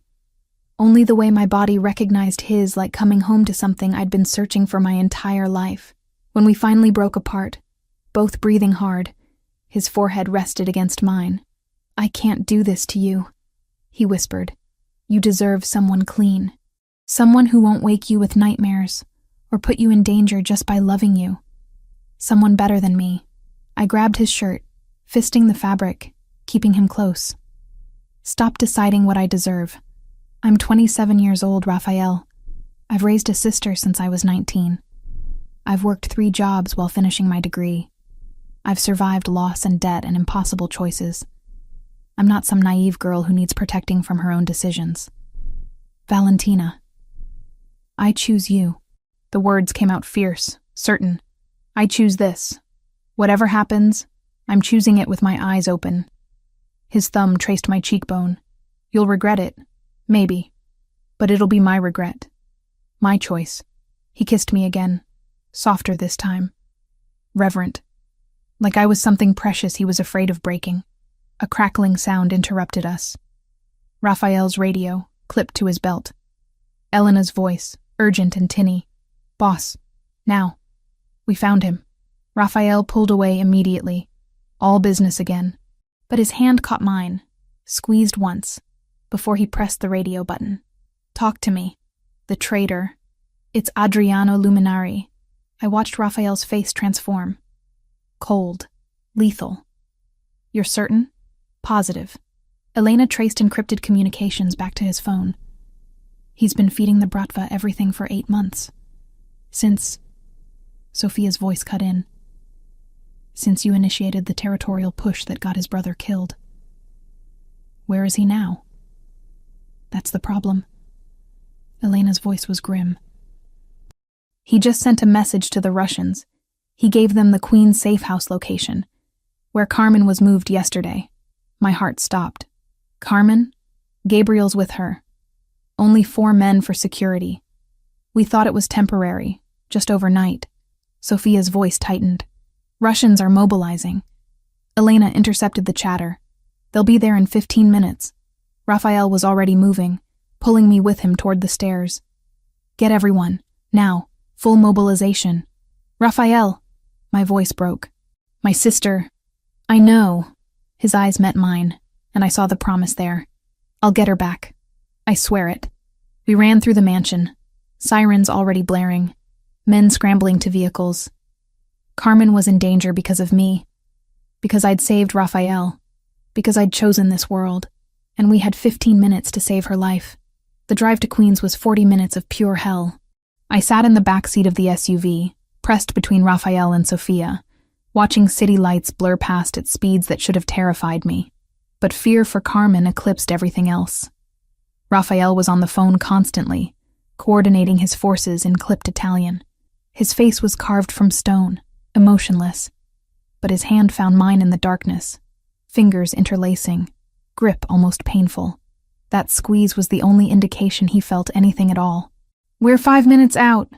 only the way my body recognized his, like coming home to something I'd been searching for my entire life. When we finally broke apart, both breathing hard, his forehead rested against mine. I can't do this to you, he whispered. You deserve someone clean. Someone who won't wake you with nightmares or put you in danger just by loving you. Someone better than me. I grabbed his shirt, fisting the fabric, keeping him close. Stop deciding what I deserve. I'm 27 years old, Raphael. I've raised a sister since I was 19. I've worked 3 jobs while finishing my degree. I've survived loss and debt and impossible choices. I'm not some naive girl who needs protecting from her own decisions. Valentina. I choose you. The words came out fierce, certain. I choose this. Whatever happens, I'm choosing it with my eyes open. His thumb traced my cheekbone. You'll regret it. Maybe. But it'll be my regret. My choice. He kissed me again. Softer this time. Reverent. Like I was something precious he was afraid of breaking. A crackling sound interrupted us. Raphael's radio, clipped to his belt. Elena's voice, urgent and tinny. Boss. Now. We found him. Raphael pulled away immediately. All business again. But his hand caught mine, squeezed once, before he pressed the radio button. Talk to me. The traitor. It's Adriano Luminari. I watched Raphael's face transform. Cold. Lethal. You're certain? Positive. Elena traced encrypted communications back to his phone. He's been feeding the Bratva everything for 8 months. Since... Sophia's voice cut in. Since you initiated the territorial push that got his brother killed. Where is he now? That's the problem. Elena's voice was grim. He just sent a message to the Russians. He gave them the Queen's safe house location, where Carmen was moved yesterday. My heart stopped. Carmen? Gabriel's with her. Only 4 men for security. We thought it was temporary, just overnight. Sophia's voice tightened. Russians are mobilizing. Elena intercepted the chatter. They'll be there in 15 minutes. Raphael was already moving, pulling me with him toward the stairs. Get everyone, now, full mobilization. Raphael! My voice broke. My sister. I know. His eyes met mine, and I saw the promise there. I'll get her back. I swear it. We ran through the mansion, sirens already blaring, men scrambling to vehicles. Carmen was in danger because of me, because I'd saved Raphael, because I'd chosen this world, and we had 15 minutes to save her life. The drive to Queens was 40 minutes of pure hell. I sat in the back seat of the SUV, pressed between Raphael and Sophia, watching city lights blur past at speeds that should have terrified me. But fear for Carmen eclipsed everything else. Raphael was on the phone constantly, coordinating his forces in clipped Italian. His face was carved from stone, emotionless, but his hand found mine in the darkness, fingers interlacing, grip almost painful. That squeeze was the only indication he felt anything at all. "We're 5 minutes out,"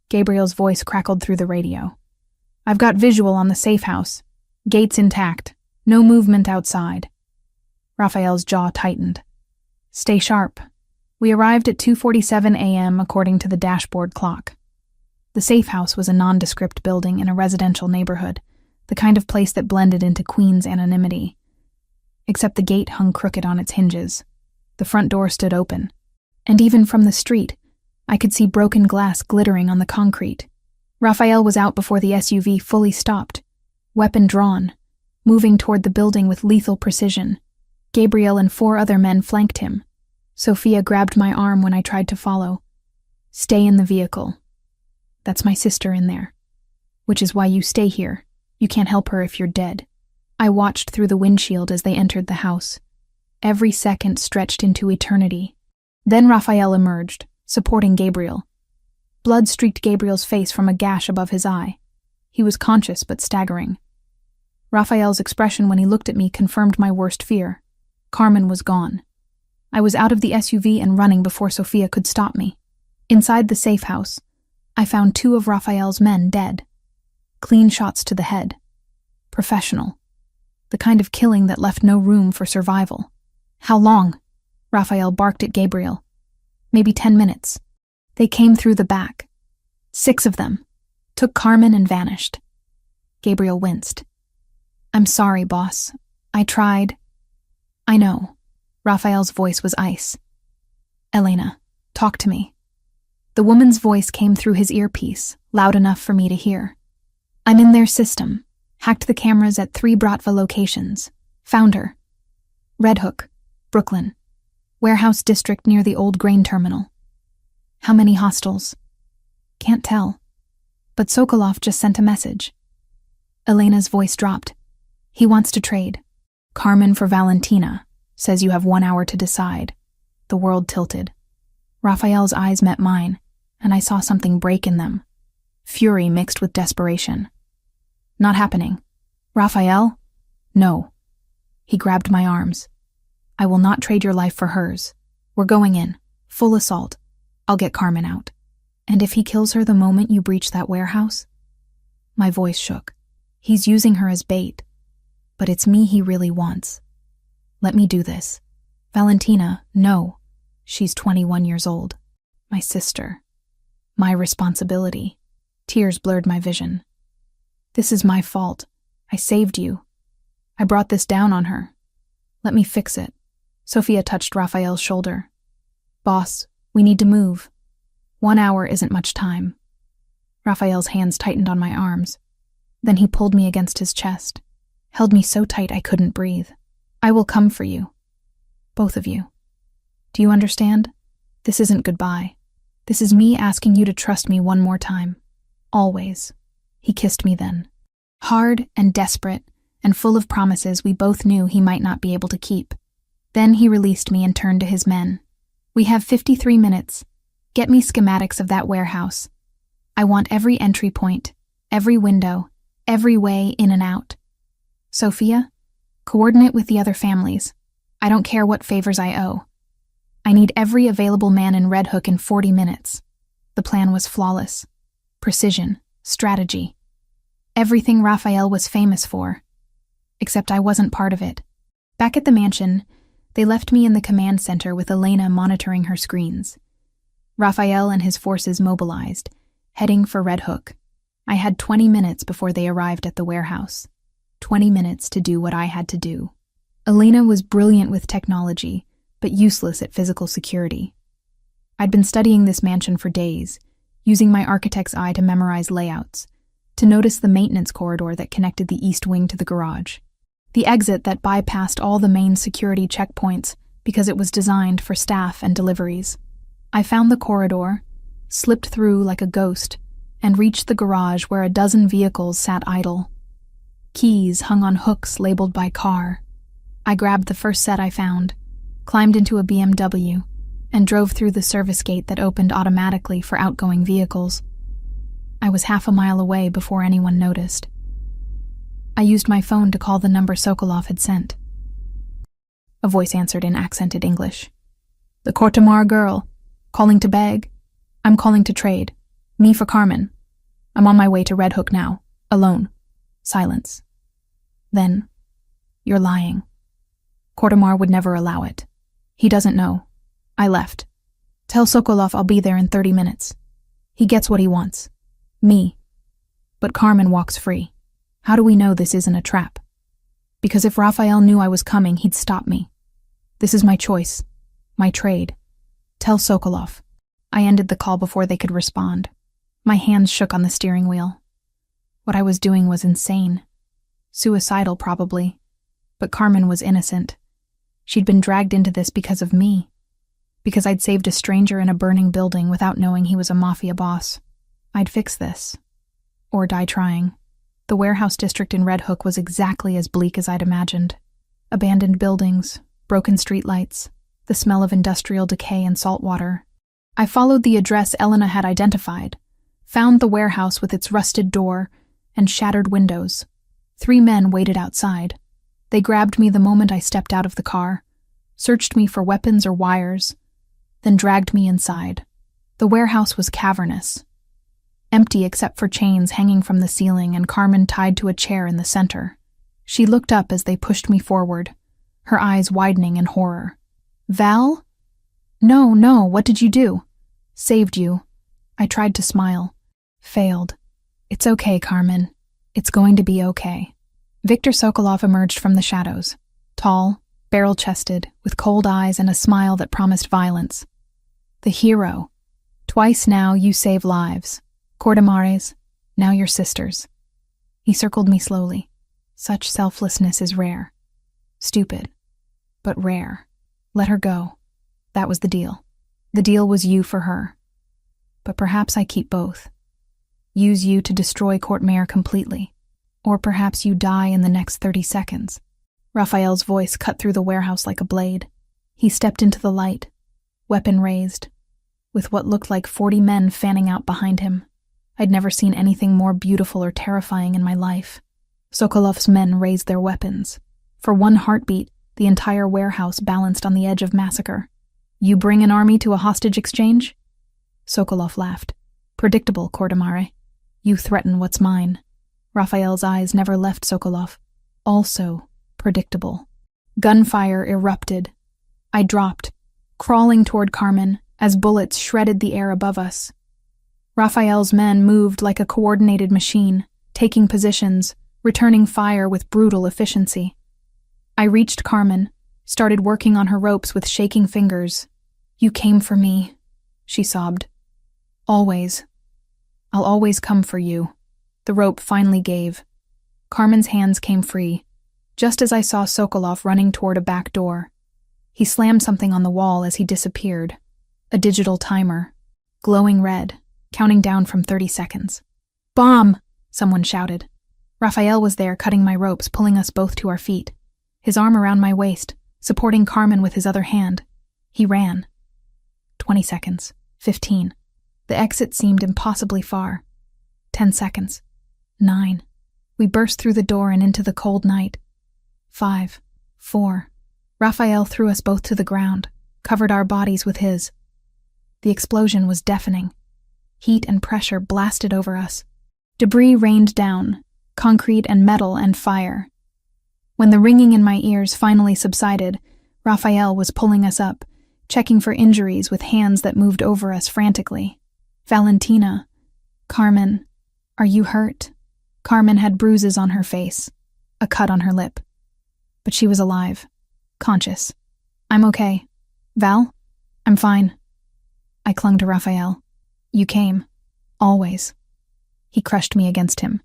Gabriel's voice crackled through the radio. "I've got visual on the safe house. Gates intact. No movement outside." Raphael's jaw tightened. "Stay sharp." We arrived at 2:47 a.m. according to the dashboard clock. The safe house was a nondescript building in a residential neighborhood, the kind of place that blended into Queen's anonymity. Except the gate hung crooked on its hinges. The front door stood open, and even from the street, I could see broken glass glittering on the concrete. Raphael was out before the SUV fully stopped, weapon drawn, moving toward the building with lethal precision. Gabriel and 4 other men flanked him. Sophia grabbed my arm when I tried to follow. "Stay in the vehicle. That's my sister in there. Which is why you stay here. You can't help her if you're dead." I watched through the windshield as they entered the house. Every second stretched into eternity. Then Raphael emerged, supporting Gabriel. Blood streaked Gabriel's face from a gash above his eye. He was conscious but staggering. Raphael's expression when he looked at me confirmed my worst fear. Carmen was gone. I was out of the SUV and running before Sophia could stop me. Inside the safe house, I found 2 of Raphael's men dead. Clean shots to the head. Professional. The kind of killing that left no room for survival. "How long?" Raphael barked at Gabriel. "Maybe 10 minutes. They came through the back. 6 of them. Took Carmen and vanished." Gabriel winced. "I'm sorry, boss. I tried." "I know." Raphael's voice was ice. "Elena, talk to me." The woman's voice came through his earpiece, loud enough for me to hear. "I'm in their system. Hacked the cameras at 3 Bratva locations. Found her. Red Hook, Brooklyn. Warehouse district near the old grain terminal." "How many hostiles?" "Can't tell. But Sokolov just sent a message." Elena's voice dropped. "He wants to trade. Carmen for Valentina. Says you have 1 hour to decide." The world tilted. Raphael's eyes met mine, and I saw something break in them. Fury mixed with desperation. "Not happening." "Raphael?" "No." He grabbed my arms. "I will not trade your life for hers. We're going in. Full assault. I'll get Carmen out. And if he kills her the moment you breach that warehouse?" My voice shook. "He's using her as bait. But it's me he really wants. Let me do this." "Valentina, no. She's 21 years old. My sister. My responsibility." Tears blurred my vision. "This is my fault. I saved you. I brought this down on her. Let me fix it." Sophia touched Raphael's shoulder. "Boss, we need to move. 1 hour isn't much time." Raphael's hands tightened on my arms. Then he pulled me against his chest, held me so tight I couldn't breathe. "I will come for you. Both of you. Do you understand? This isn't goodbye. This is me asking you to trust me one more time. Always." He kissed me then. Hard and desperate and full of promises we both knew he might not be able to keep. Then he released me and turned to his men. "We have 53 minutes. Get me schematics of that warehouse. I want every entry point, every window, every way in and out. Sophia, coordinate with the other families. I don't care what favors I owe. I need every available man in Red Hook in 40 minutes. The plan was flawless. Precision, strategy. Everything Raphael was famous for. Except I wasn't part of it. Back at the mansion, they left me in the command center with Elena monitoring her screens. Raphael and his forces mobilized, heading for Red Hook. I had 20 minutes before they arrived at the warehouse. 20 minutes to do what I had to do. Elena was brilliant with technology, but useless at physical security. I'd been studying this mansion for days, using my architect's eye to memorize layouts, to notice the maintenance corridor that connected the east wing to the garage, the exit that bypassed all the main security checkpoints because it was designed for staff and deliveries. I found the corridor, slipped through like a ghost, and reached the garage where a dozen vehicles sat idle. Keys hung on hooks labeled by car. I grabbed the first set I found, climbed into a BMW, and drove through the service gate that opened automatically for outgoing vehicles. I was half a mile away before anyone noticed. I used my phone to call the number Sokolov had sent. A voice answered in accented English. "The Kortemar girl. Calling to beg? I'm calling to trade. Me for Carmen. I'm on my way to Red Hook now. Alone." Silence. Then, "You're lying. Kortemar would never allow it. He doesn't know. I left. Tell Sokolov I'll be there in 30 minutes. He gets what he wants. Me. But Carmen walks free. How do we know this isn't a trap? Because if Raphael knew I was coming, he'd stop me. This is my choice. My trade. Tell Sokolov." I ended the call before they could respond. My hands shook on the steering wheel. What I was doing was insane. Suicidal, probably. But Carmen was innocent. She'd been dragged into this because of me. Because I'd saved a stranger in a burning building without knowing he was a mafia boss. I'd fix this. Or die trying. The warehouse district in Red Hook was exactly as bleak as I'd imagined. Abandoned buildings, broken streetlights, the smell of industrial decay and salt water. I followed the address Elena had identified, found the warehouse with its rusted door and shattered windows. 3 men waited outside. They grabbed me the moment I stepped out of the car, searched me for weapons or wires, then dragged me inside. The warehouse was cavernous, empty except for chains hanging from the ceiling and Carmen tied to a chair in the center. She looked up as they pushed me forward, her eyes widening in horror. "Val? No, what did you do?" "Saved you." I tried to smile. Failed. "It's okay, Carmen. It's going to be okay." Viktor Sokolov emerged from the shadows, tall, barrel-chested, with cold eyes and a smile that promised violence. "The hero. Twice now you save lives. Kortemares, now your sisters." He circled me slowly. Such selflessness is rare. Stupid, but rare. Let her go. That was the deal. The deal was you for her. But perhaps I keep both. Use you to destroy Kortemair completely. Or perhaps you die in the next 30 seconds. Raphael's voice cut through the warehouse like a blade. He stepped into the light, weapon raised, with what looked like 40 men fanning out behind him. I'd never seen anything more beautiful or terrifying in my life. Sokolov's men raised their weapons. For one heartbeat, the entire warehouse balanced on the edge of massacre. "You bring an army to a hostage exchange?" Sokolov laughed. "Predictable, Kortemare. You threaten what's mine." Raphael's eyes never left Sokolov. Also predictable. Gunfire erupted. I dropped, crawling toward Carmen as bullets shredded the air above us. Raphael's men moved like a coordinated machine, taking positions, returning fire with brutal efficiency. I reached Carmen, started working on her ropes with shaking fingers. "You came for me," she sobbed. "Always. I'll always come for you." The rope finally gave. Carmen's hands came free, just as I saw Sokolov running toward a back door. He slammed something on the wall as he disappeared. A digital timer, glowing red, counting down from 30 seconds. "Bomb!" someone shouted. Raphael was there cutting my ropes, pulling us both to our feet, his arm around my waist, supporting Carmen with his other hand. He ran. 20 seconds. 15. The exit seemed impossibly far. 10 seconds. 9. We burst through the door and into the cold night. 5. 4. Raphael threw us both to the ground, covered our bodies with his. The explosion was deafening. Heat and pressure blasted over us. Debris rained down, concrete and metal and fire. When the ringing in my ears finally subsided, Raphael was pulling us up, checking for injuries with hands that moved over us frantically. "Valentina, Carmen, are you hurt?" Carmen had bruises on her face. a cut on her lip. But she was alive, conscious. I'm okay. Val? I'm fine. I clung to Raphael. You came. Always. He crushed me against him.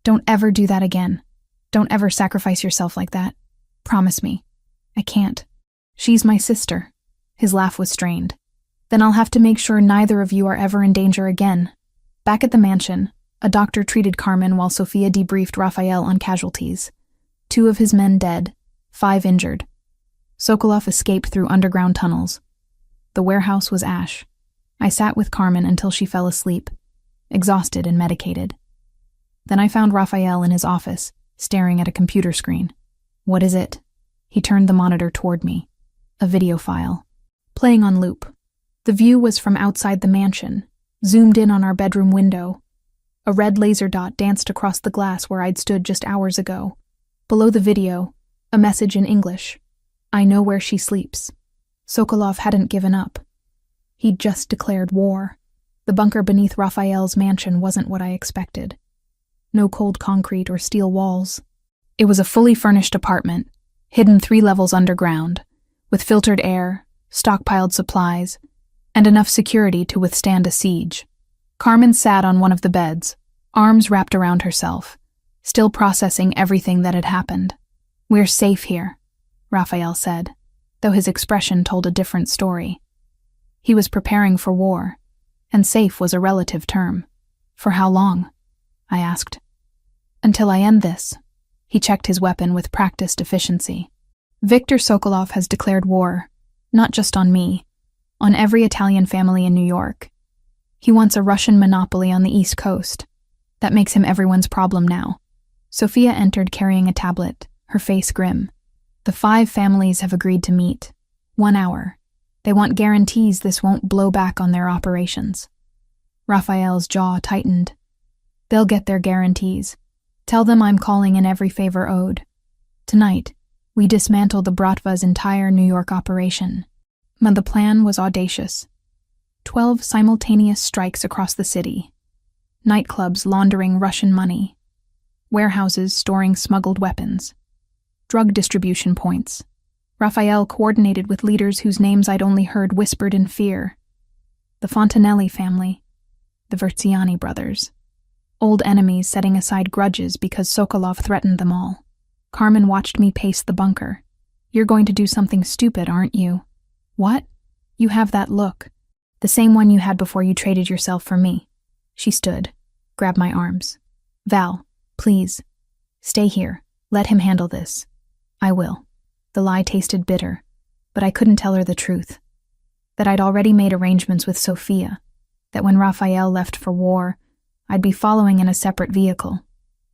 Don't ever do that again. Don't ever sacrifice yourself like that. Promise me. I can't. She's my sister. His laugh was strained. Then I'll have to make sure neither of you are ever in danger again. Back at the mansion, a doctor treated Carmen while Sophia debriefed Raphael on casualties. 2 of his men dead, 5 injured. Sokolov escaped through underground tunnels. The warehouse was ash. I sat with Carmen until she fell asleep, exhausted and medicated. Then I found Raphael in his office, staring at a computer screen. What is it? He turned the monitor toward me. A video file. Playing on loop. The view was from outside the mansion, zoomed in on our bedroom window. A red laser dot danced across the glass where I'd stood just hours ago. Below the video, a message in English. I know where she sleeps. Sokolov hadn't given up. He'd just declared war. The bunker beneath Raphael's mansion wasn't what I expected. No cold concrete or steel walls. It was a fully furnished apartment, hidden 3 levels underground, with filtered air, stockpiled supplies, and enough security to withstand a siege. Carmen sat on one of the beds, arms wrapped around herself, still processing everything that had happened. We're safe here, Raphael said, though his expression told a different story. He was preparing for war, and safe was a relative term. For how long? I asked. Until I end this. He checked his weapon with practiced efficiency. Viktor Sokolov has declared war, not just on me, on every Italian family in New York. He wants a Russian monopoly on the East Coast. That makes him everyone's problem now. Sophia entered carrying a tablet, her face grim. The 5 families have agreed to meet. 1 hour. They want guarantees this won't blow back on their operations. Raphael's jaw tightened. They'll get their guarantees. Tell them I'm calling in every favor owed. Tonight, we dismantle the Bratva's entire New York operation. But the plan was audacious. 12 simultaneous strikes across the city. Nightclubs laundering Russian money. Warehouses storing smuggled weapons. Drug distribution points. Raphael coordinated with leaders whose names I'd only heard whispered in fear. The Fontanelli family. The Verziani brothers. Old enemies setting aside grudges because Sokolov threatened them all. Carmen watched me pace the bunker. You're going to do something stupid, aren't you? What? You have that look. The same one you had before you traded yourself for me. She stood, grabbed my arms. Val, please. Stay here. Let him handle this. I will. The lie tasted bitter, but I couldn't tell her the truth. That I'd already made arrangements with Sophia. That when Raphael left for war, I'd be following in a separate vehicle.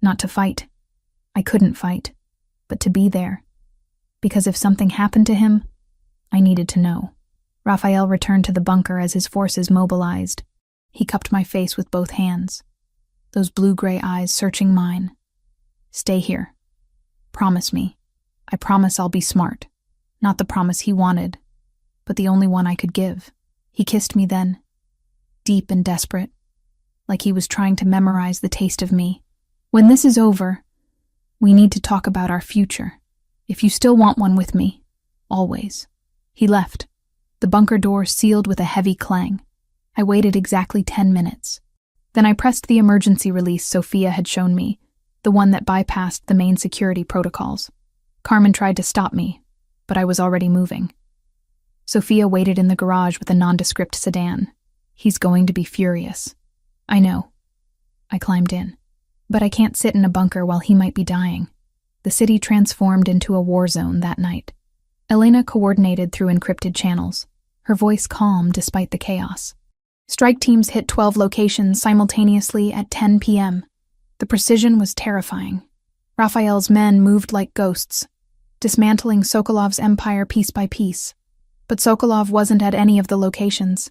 Not to fight. I couldn't fight, but to be there. Because if something happened to him, I needed to know. Raphael returned to the bunker as his forces mobilized. He cupped my face with both hands. Those blue-gray eyes searching mine. Stay here. Promise me. I promise I'll be smart. Not the promise he wanted, but the only one I could give. He kissed me then, deep and desperate, like he was trying to memorize the taste of me. When this is over, we need to talk about our future. If you still want one with me, always. He left. The bunker door sealed with a heavy clang. I waited exactly 10 minutes. Then I pressed the emergency release Sophia had shown me, the one that bypassed the main security protocols. Carmen tried to stop me, but I was already moving. Sophia waited in the garage with a nondescript sedan. He's going to be furious. I know. I climbed in. But I can't sit in a bunker while he might be dying. The city transformed into a war zone that night. Elena coordinated through encrypted channels, her voice calm despite the chaos. Strike teams hit 12 locations simultaneously at 10 p.m. The precision was terrifying. Raphael's men moved like ghosts, dismantling Sokolov's empire piece by piece. But Sokolov wasn't at any of the locations.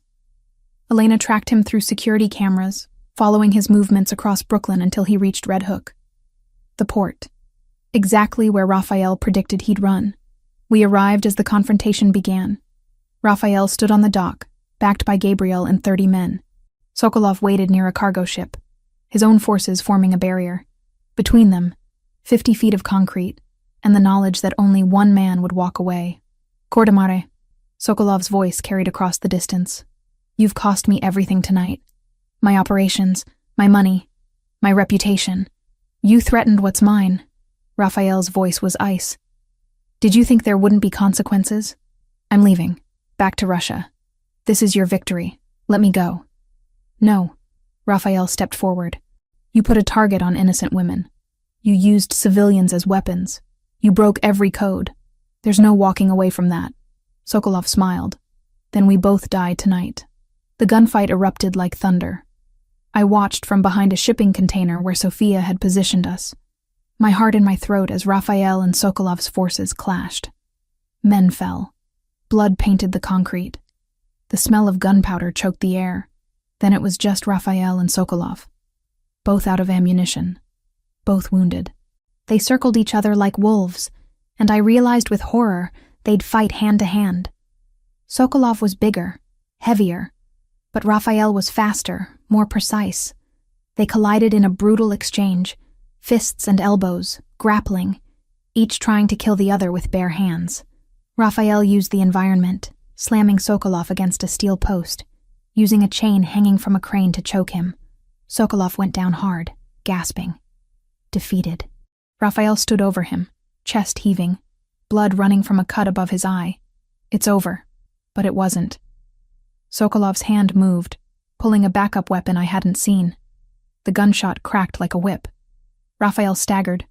Elena tracked him through security cameras, following his movements across Brooklyn until he reached Red Hook. The port. Exactly where Raphael predicted he'd run. We arrived as the confrontation began. Raphael stood on the dock, backed by Gabriel and 30 men. Sokolov waited near a cargo ship, his own forces forming a barrier. Between them, 50 feet of concrete, and the knowledge that only one man would walk away. Kordamare, Sokolov's voice carried across the distance. You've cost me everything tonight. My operations, my money, my reputation. You threatened what's mine. Raphael's voice was ice. Did you think there wouldn't be consequences? I'm leaving. Back to Russia. This is your victory. Let me go. No. Raphael stepped forward. You put a target on innocent women. You used civilians as weapons. You broke every code. There's no walking away from that. Sokolov smiled. Then we both die tonight. The gunfight erupted like thunder. I watched from behind a shipping container where Sofia had positioned us. My heart in my throat as Raphael and Sokolov's forces clashed. Men fell. Blood painted the concrete. The smell of gunpowder choked the air. Then it was just Raphael and Sokolov. Both out of ammunition. Both wounded. They circled each other like wolves, and I realized with horror they'd fight hand to hand. Sokolov was bigger, heavier, but Raphael was faster, more precise. They collided in a brutal exchange, fists and elbows, grappling, each trying to kill the other with bare hands. Raphael used the environment, slamming Sokolov against a steel post, using a chain hanging from a crane to choke him. Sokolov went down hard, gasping. Defeated. Raphael stood over him, chest heaving, blood running from a cut above his eye. It's over. But it wasn't. Sokolov's hand moved, pulling a backup weapon I hadn't seen. The gunshot cracked like a whip. Raphael staggered.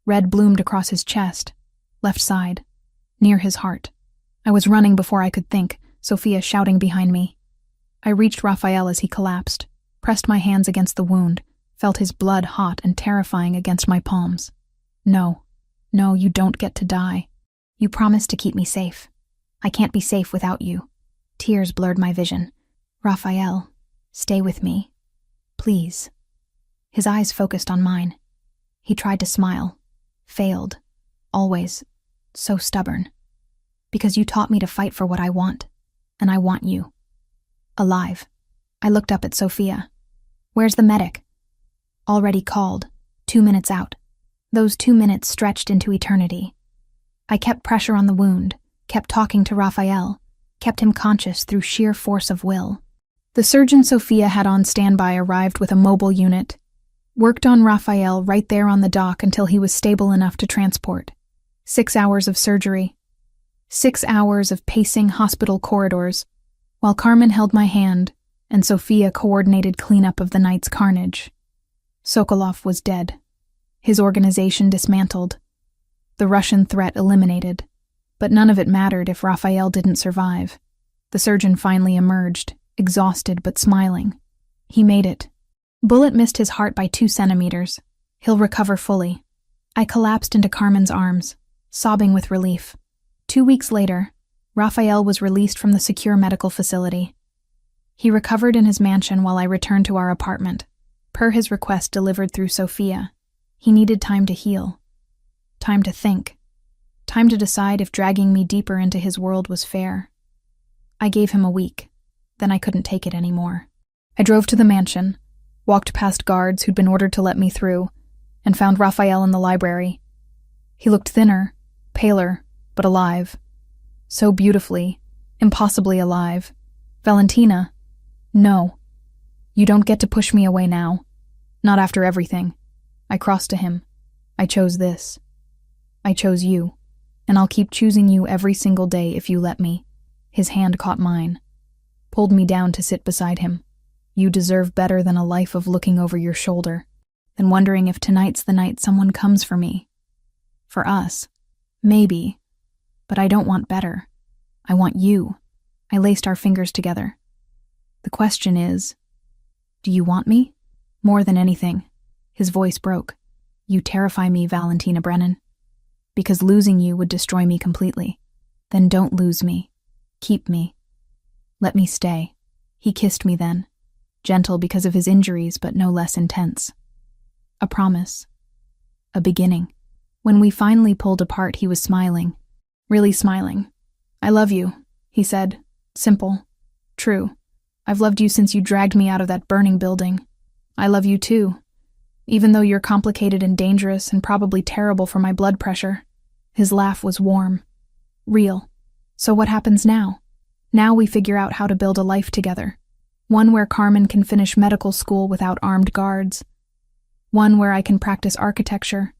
Red bloomed across his chest, left side, near his heart. I was running before I could think, Sofia shouting behind me. I reached Raphael as he collapsed, pressed my hands against the wound, felt his blood hot and terrifying against my palms. No, you don't get to die. You promised to keep me safe. I can't be safe without you. Tears blurred my vision. Raphael, stay with me. Please. His eyes focused on mine. He tried to smile. Failed. Always. So stubborn. Because you taught me to fight for what I want. And I want you. Alive. I looked up at Sofia. Where's the medic? Already called. 2 minutes out. Those 2 minutes stretched into eternity. I kept pressure on the wound, kept talking to Raphael, kept him conscious through sheer force of will. The surgeon Sofia had on standby arrived with a mobile unit, worked on Raphael right there on the dock until he was stable enough to transport. 6 hours of surgery. 6 hours of pacing hospital corridors, while Carmen held my hand and Sofia coordinated cleanup of the night's carnage. Sokolov was dead. His organization dismantled. The Russian threat eliminated. But none of it mattered if Raphael didn't survive. The surgeon finally emerged, exhausted but smiling. He made it. Bullet missed his heart by 2 centimeters. He'll recover fully. I collapsed into Carmen's arms, sobbing with relief. 2 weeks later, Raphael was released from the secure medical facility. He recovered in his mansion while I returned to our apartment, per his request delivered through Sofia. He needed time to heal. Time to think. Time to decide if dragging me deeper into his world was fair. I gave him a week. Then I couldn't take it anymore. I drove to the mansion, walked past guards who'd been ordered to let me through, and found Raphael in the library. He looked thinner, paler, but alive. So beautifully, impossibly alive. Valentina, no. You don't get to push me away now. Not after everything. I crossed to him. I chose this. I chose you. And I'll keep choosing you every single day if you let me. His hand caught mine. Pulled me down to sit beside him. You deserve better than a life of looking over your shoulder, than wondering if tonight's the night someone comes for me. For us. Maybe. But I don't want better. I want you. I laced our fingers together. The question is, do you want me? More than anything. His voice broke. You terrify me, Valentina Brennan. Because losing you would destroy me completely. Then don't lose me. Keep me. Let me stay. He kissed me then. Gentle because of his injuries, but no less intense. A promise. A beginning. When we finally pulled apart, he was smiling. Really smiling. I love you, he said. Simple. True. I've loved you since you dragged me out of that burning building. I love you too. Even though you're complicated and dangerous and probably terrible for my blood pressure. His laugh was warm. Real. So what happens now? Now we figure out how to build a life together. One where Carmen can finish medical school without armed guards. One where I can practice architecture.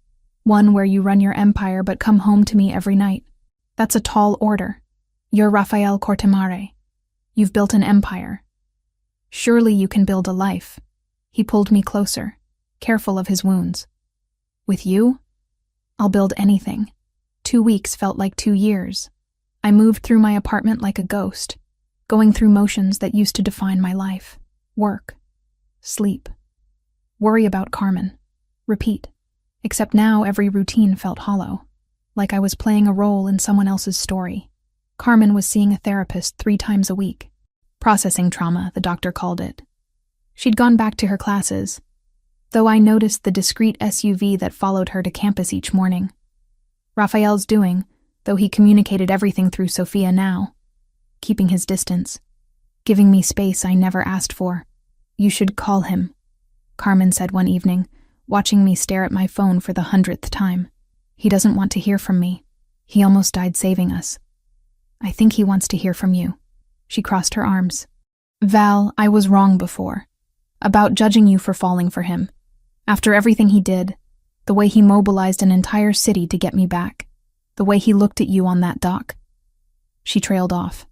One where you run your empire but come home to me every night. That's a tall order. You're Rafael Cortemare. You've built an empire. Surely you can build a life. He pulled me closer, careful of his wounds. With you, I'll build anything. 2 weeks felt like 2 years. I moved through my apartment like a ghost, going through motions that used to define my life. Work. Sleep. Worry about Carmen. Repeat. Except now every routine felt hollow, like I was playing a role in someone else's story. Carmen was seeing a therapist 3 times a week. Processing trauma, the doctor called it. She'd gone back to her classes, though I noticed the discreet SUV that followed her to campus each morning. Raphael's doing, though he communicated everything through Sophia now, keeping his distance, giving me space I never asked for. You should call him, Carmen said one evening, watching me stare at my phone for the 100th time. He doesn't want to hear from me. He almost died saving us. I think he wants to hear from you. She crossed her arms. Val, I was wrong before. About judging you for falling for him. After everything he did, the way he mobilized an entire city to get me back, the way he looked at you on that dock. She trailed off.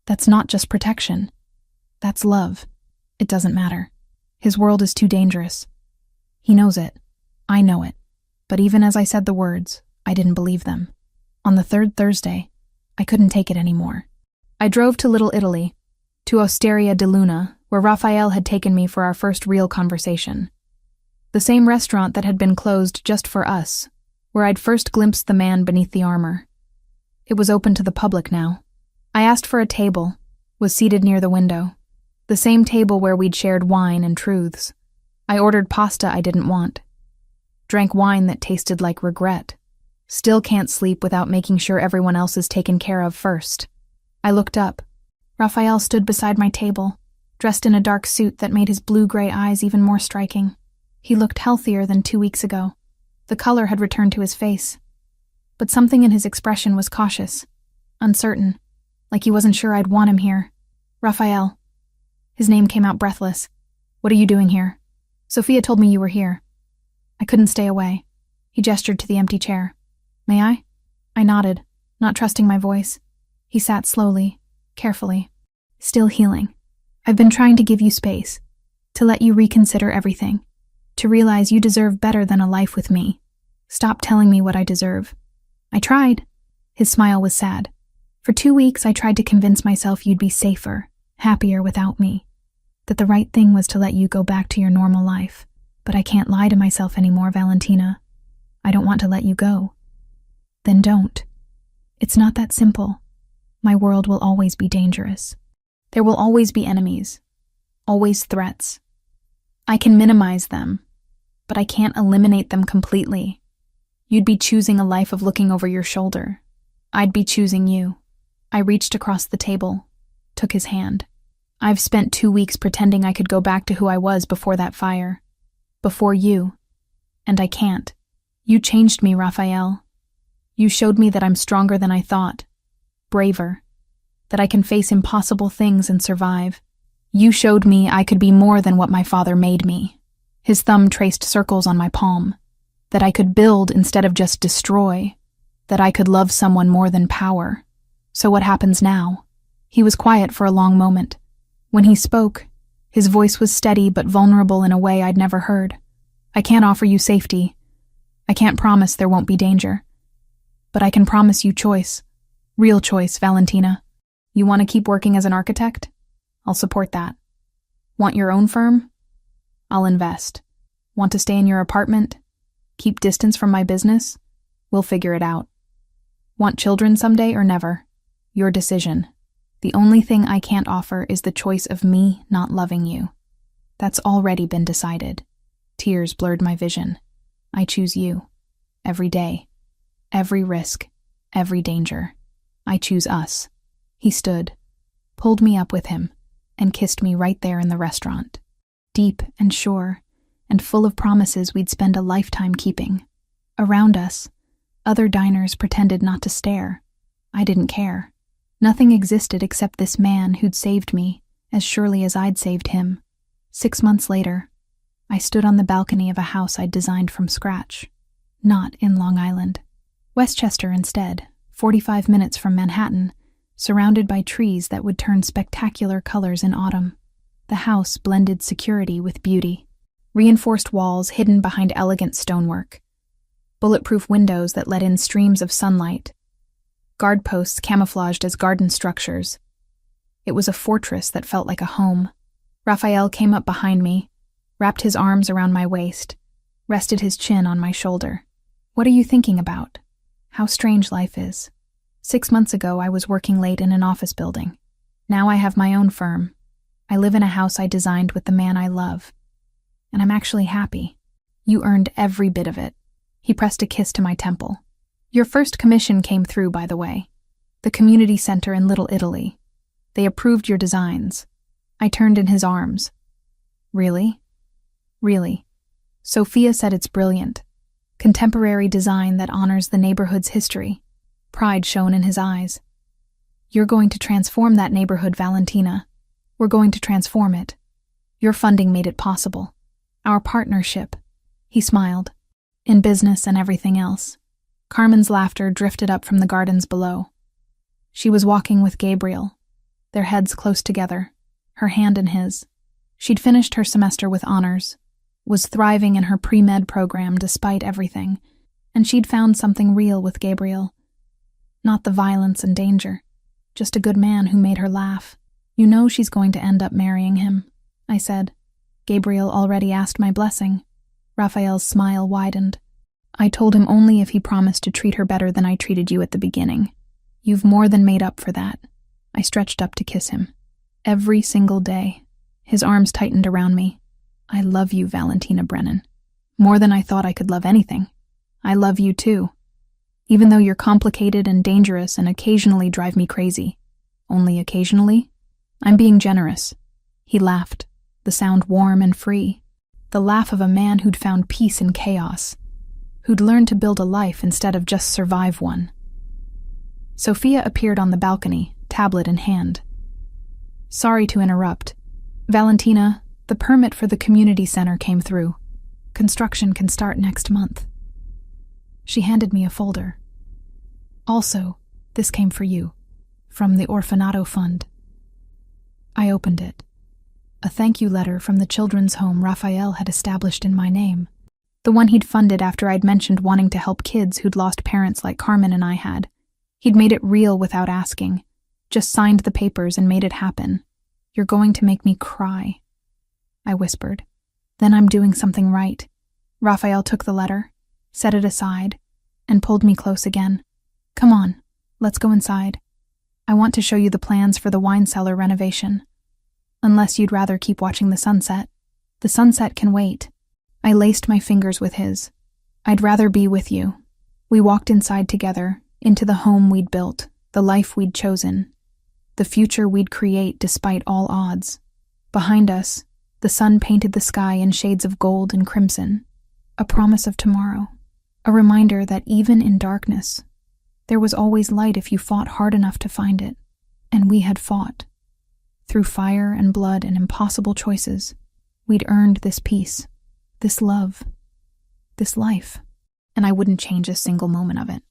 That's not just protection. That's love. It doesn't matter. His world is too dangerous. He knows it. I know it. But even as I said the words, I didn't believe them. On the 3rd Thursday, I couldn't take it anymore. I drove to Little Italy, to Osteria di Luna, where Raphael had taken me for our first real conversation. The same restaurant that had been closed just for us, where I'd first glimpsed the man beneath the armor. It was open to the public now. I asked for a table, was seated near the window. The same table where we'd shared wine and truths. I ordered pasta I didn't want. Drank wine that tasted like regret. Still can't sleep without making sure everyone else is taken care of first. I looked up. Raphael stood beside my table, dressed in a dark suit that made his blue-gray eyes even more striking. He looked healthier than 2 weeks ago. The color had returned to his face. But something in his expression was cautious, uncertain, like he wasn't sure I'd want him here. Raphael. His name came out breathless. What are you doing here? Sophia told me you were here. I couldn't stay away. He gestured to the empty chair. May I? I nodded, not trusting my voice. He sat slowly, carefully. Still healing. I've been trying to give you space, to let you reconsider everything, to realize you deserve better than a life with me. Stop telling me what I deserve. I tried. His smile was sad. For 2 weeks I tried to convince myself you'd be safer, happier without me, that the right thing was to let you go back to your normal life. But I can't lie to myself anymore, Valentina. I don't want to let you go. Then don't. It's not that simple. My world will always be dangerous. There will always be enemies. Always threats. I can minimize them, but I can't eliminate them completely. You'd be choosing a life of looking over your shoulder. I'd be choosing you. I reached across the table, took his hand. I've spent 2 weeks pretending I could go back to who I was before that fire. Before you. And I can't. You changed me, Raphael. You showed me that I'm stronger than I thought. Braver. That I can face impossible things and survive. You showed me I could be more than what my father made me. His thumb traced circles on my palm. That I could build instead of just destroy. That I could love someone more than power. So what happens now? He was quiet for a long moment. When he spoke, his voice was steady but vulnerable in a way I'd never heard. I can't offer you safety. I can't promise there won't be danger. But I can promise you choice. Real choice, Valentina. You want to keep working as an architect? I'll support that. Want your own firm? I'll invest. Want to stay in your apartment? Keep distance from my business? We'll figure it out. Want children someday or never? Your decision. The only thing I can't offer is the choice of me not loving you. That's already been decided. Tears blurred my vision. I choose you. Every day. Every risk. Every danger. I choose us. He stood, pulled me up with him, and kissed me right there in the restaurant. Deep and sure, and full of promises we'd spend a lifetime keeping. Around us, other diners pretended not to stare. I didn't care. Nothing existed except this man who'd saved me, as surely as I'd saved him. 6 months later, I stood on the balcony of a house I'd designed from scratch. Not in Long Island. Westchester instead, 45 minutes from Manhattan, surrounded by trees that would turn spectacular colors in autumn. The house blended security with beauty. Reinforced walls hidden behind elegant stonework. Bulletproof windows that let in streams of sunlight. Guard posts camouflaged as garden structures. It was a fortress that felt like a home. Raphael came up behind me, wrapped his arms around my waist, rested his chin on my shoulder. "What are you thinking about? How strange life is. 6 months ago, I was working late in an office building. Now I have my own firm. I live in a house I designed with the man I love. And I'm actually happy. You earned every bit of it." He pressed a kiss to my temple. "Your first commission came through, by the way. The community center in Little Italy. They approved your designs." I turned in his arms. "Really?" "Really. Sophia said it's brilliant. Contemporary design that honors the neighborhood's history." Pride shone in his eyes. "You're going to transform that neighborhood, Valentina. We're going to transform it. Your funding made it possible. Our partnership." He smiled. "In business and everything else." Carmen's laughter drifted up from the gardens below. She was walking with Gabriel, their heads close together, her hand in his. She'd finished her semester with honors, was thriving in her pre-med program despite everything, and she'd found something real with Gabriel. Not the violence and danger, just a good man who made her laugh. "You know she's going to end up marrying him," I said. Gabriel already asked my blessing. Raphael's smile widened. "I told him only if he promised to treat her better than I treated you at the beginning. You've more than made up for that." I stretched up to kiss him. Every single day. His arms tightened around me. "I love you, Valentina Brennan. More than I thought I could love anything. I love you too. Even though you're complicated and dangerous and occasionally drive me crazy. Only occasionally? I'm being generous." He laughed, the sound warm and free. The laugh of a man who'd found peace in chaos, who'd learned to build a life instead of just survive one. Sophia appeared on the balcony, tablet in hand. "Sorry to interrupt. Valentina, the permit for the community center came through. Construction can start next month." She handed me a folder. "Also, this came for you, from the Orfanato Fund." I opened it. A thank you letter from the children's home Raphael had established in my name. The one he'd funded after I'd mentioned wanting to help kids who'd lost parents like Carmen and I had. He'd made it real without asking, just signed the papers and made it happen. "You're going to make me cry," I whispered. "Then I'm doing something right." Raphael took the letter, set it aside, and pulled me close again. "Come on, let's go inside. I want to show you the plans for the wine cellar renovation. Unless you'd rather keep watching the sunset. The sunset can wait." I laced my fingers with his. "I'd rather be with you." We walked inside together, into the home we'd built, the life we'd chosen, the future we'd create despite all odds. Behind us, the sun painted the sky in shades of gold and crimson, a promise of tomorrow, a reminder that even in darkness, there was always light if you fought hard enough to find it. And we had fought. Through fire and blood and impossible choices, we'd earned this peace, this love, this life, and I wouldn't change a single moment of it.